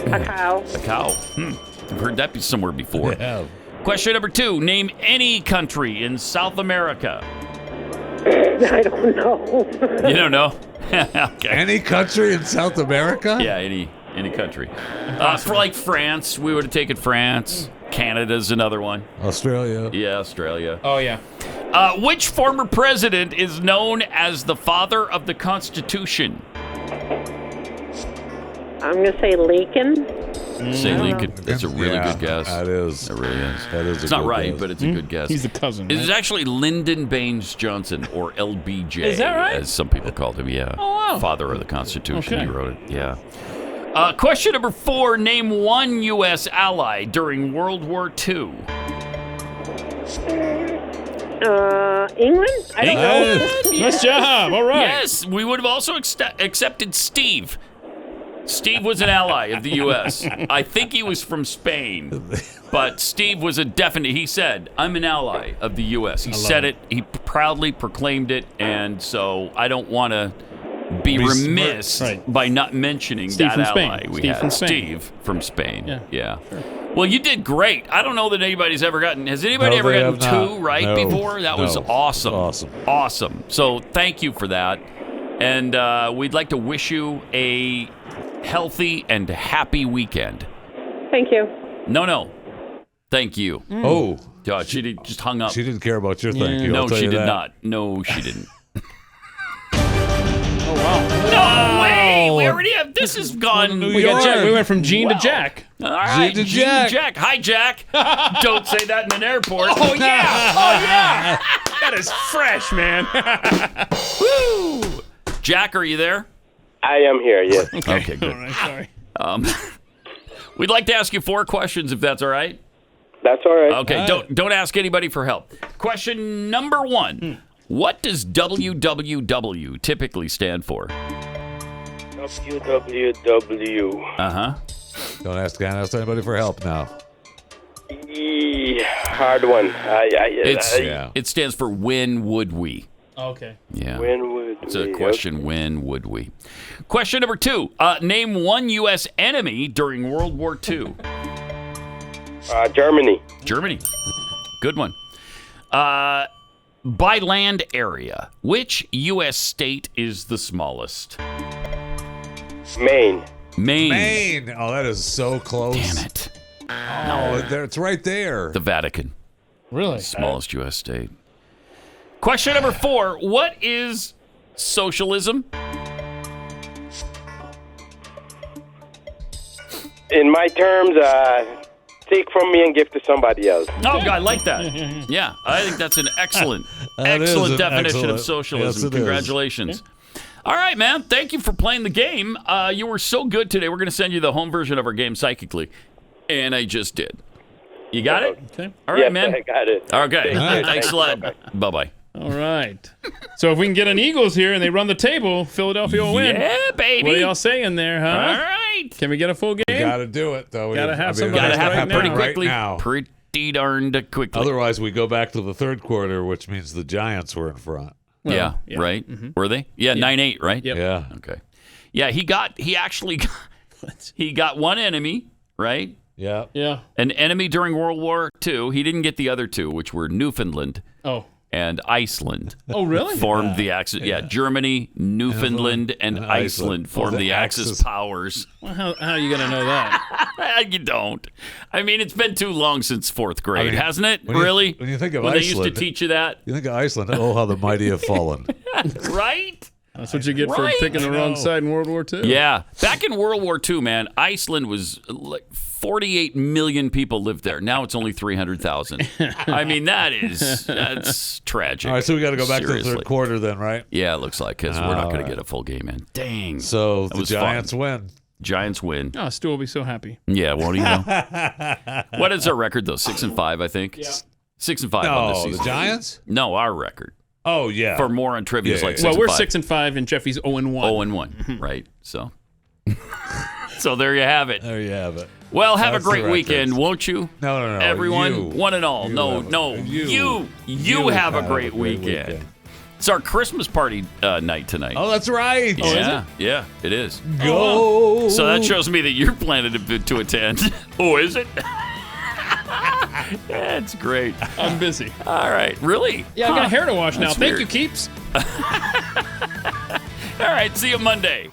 A cow. A cow. I've heard that somewhere before. Yeah. Question number 2. Name any country in South America. I don't know. You don't know? Okay. Any country in South America? Yeah, any country. For like France, we would have taken France. Canada's another one. Australia. Yeah, Australia. Oh, yeah. Which former president is known as the father of the Constitution? I'm going to say Lincoln. Say Lincoln. That's a really good guess. That is. It really is. That is. It's not right, but it's a good guess. He's the cousin. It is right? actually Lyndon Baines Johnson, or LBJ, Is that right? as some people called him. Yeah. Oh, wow. Father of the Constitution. Okay. He wrote it. Yeah. Question number 4. Name one U.S. ally during World War II. England? I don't know. Nice job. All right. Yes, we would have also accepted Steve. Steve was an ally of the U.S. I think he was from Spain, but Steve was a definite. He said, "I'm an ally of the U.S." He said it. He proudly proclaimed it, and so I don't want to be remiss by not mentioning Steve that from ally Spain. we Steve had. from Spain. Steve from Spain. Yeah. Sure. Well, you did great. I don't know that anybody's ever gotten. Has anybody No, ever they gotten have 2 not. right No. before? That was No. awesome. Awesome. So thank you for that, and we'd like to wish you a healthy and happy weekend. Thank you. No. Thank you. Oh. God, she just hung up. She didn't care about your thank you. No, I'll tell she you did that. not. No, she didn't. Oh, wow. No way! We already have. This has gone. We got Jack. We went from Gene to Jack. All right, Gene to Gene Jack. to Jack. Hi, Jack. Don't say that in an airport. Oh, yeah. Oh, yeah. That is fresh, man. Woo! Jack, are you there? I am here, yes. Okay, good. All right, sorry. We'd like to ask you 4 questions, if that's all right. That's all right. Okay, don't ask anybody for help. Question number 1. What does WWW typically stand for? WWW. Uh-huh. Can't ask anybody for help now. Hard one. It stands for when would we? Okay. Yeah. When would It's a question, when would we? Question number 2. Name one U.S. enemy during World War II. Germany. Germany. Good one. By land area, which U.S. state is the smallest? Maine. Maine. Oh, that is so close. Damn it. Oh, it's right there. The Vatican. Really? Smallest U.S. state. Question number 4. What is socialism? In my terms, take from me and give to somebody else. Oh, I like that. Yeah, I think that's an excellent, That is excellent an definition of excellent- socialism. yes, it is. Congratulations. All right, man. Thank you for playing the game. You were so good today. We're going to send you the home version of our game psychically. And I just did. You got it? Okay. All right, Yes, man. I got it. Okay. All right. Thanks a lot. Bye-bye. All right. So if we can get an Eagles here and they run the table, Philadelphia will win. Yeah, baby. What are y'all saying there, huh? All right. Can we get a full game? We got to do it, though. Gotta have somebody Gotta have right it pretty now. quickly. Right now. Pretty darned quickly. Otherwise, we go back to the third quarter, which means the Giants were in front. Well, yeah, right? Were they? Yeah, 9-8, right? Yep. Yeah. Okay. Yeah, he actually got one enemy, right? Yeah. Yeah. An enemy during World War II. He didn't get the other 2, which were Newfoundland Oh. and Iceland. Oh, really? Formed the Axis. Yeah, Germany, Newfoundland, and Iceland formed the Axis powers. Well, how are you going to know that? You don't. I mean, it's been too long since 4th grade, hasn't it? when you- Really? when you think of when they used Iceland- to teach you that, You think of Iceland? Oh, how the mighty have fallen. right? That's what you get for Right. picking the wrong side in World War II. Yeah. Back in World War II, man, Iceland was like 48 million people lived there. Now it's only 300,000. I mean, that's tragic. All right, so we got to go back to the Seriously. third quarter then, right? Yeah, it looks like, because we're not All going right. to get a full game in. Dang. So That the was fun. Giants win. Giants win. Oh, Stu will be so happy. Yeah, won't he know? What is our record, though? 6-5, I think. Yeah. 6-5 on No, this the season. Giants? No, our record. Oh, yeah. For more on trivia is Yeah, like yeah. 6-5. Well, we're 6-5 and Jeffy's 0-1. 0-1, right? So, so there you have it. There you have it. Well, have That's a great the weekend, records. won't you? No. Everyone, You. one and all. You No, have- no. You have a great weekend. It's our Christmas party night tonight. Oh, that's right. Yeah, yeah, it is. Go. So that shows me that you're planning to attend. Oh, is it? That's great. I'm busy. All right, really? Yeah, I got hair to wash now. That's Thank weird. you, Keeps. All right, see you Monday.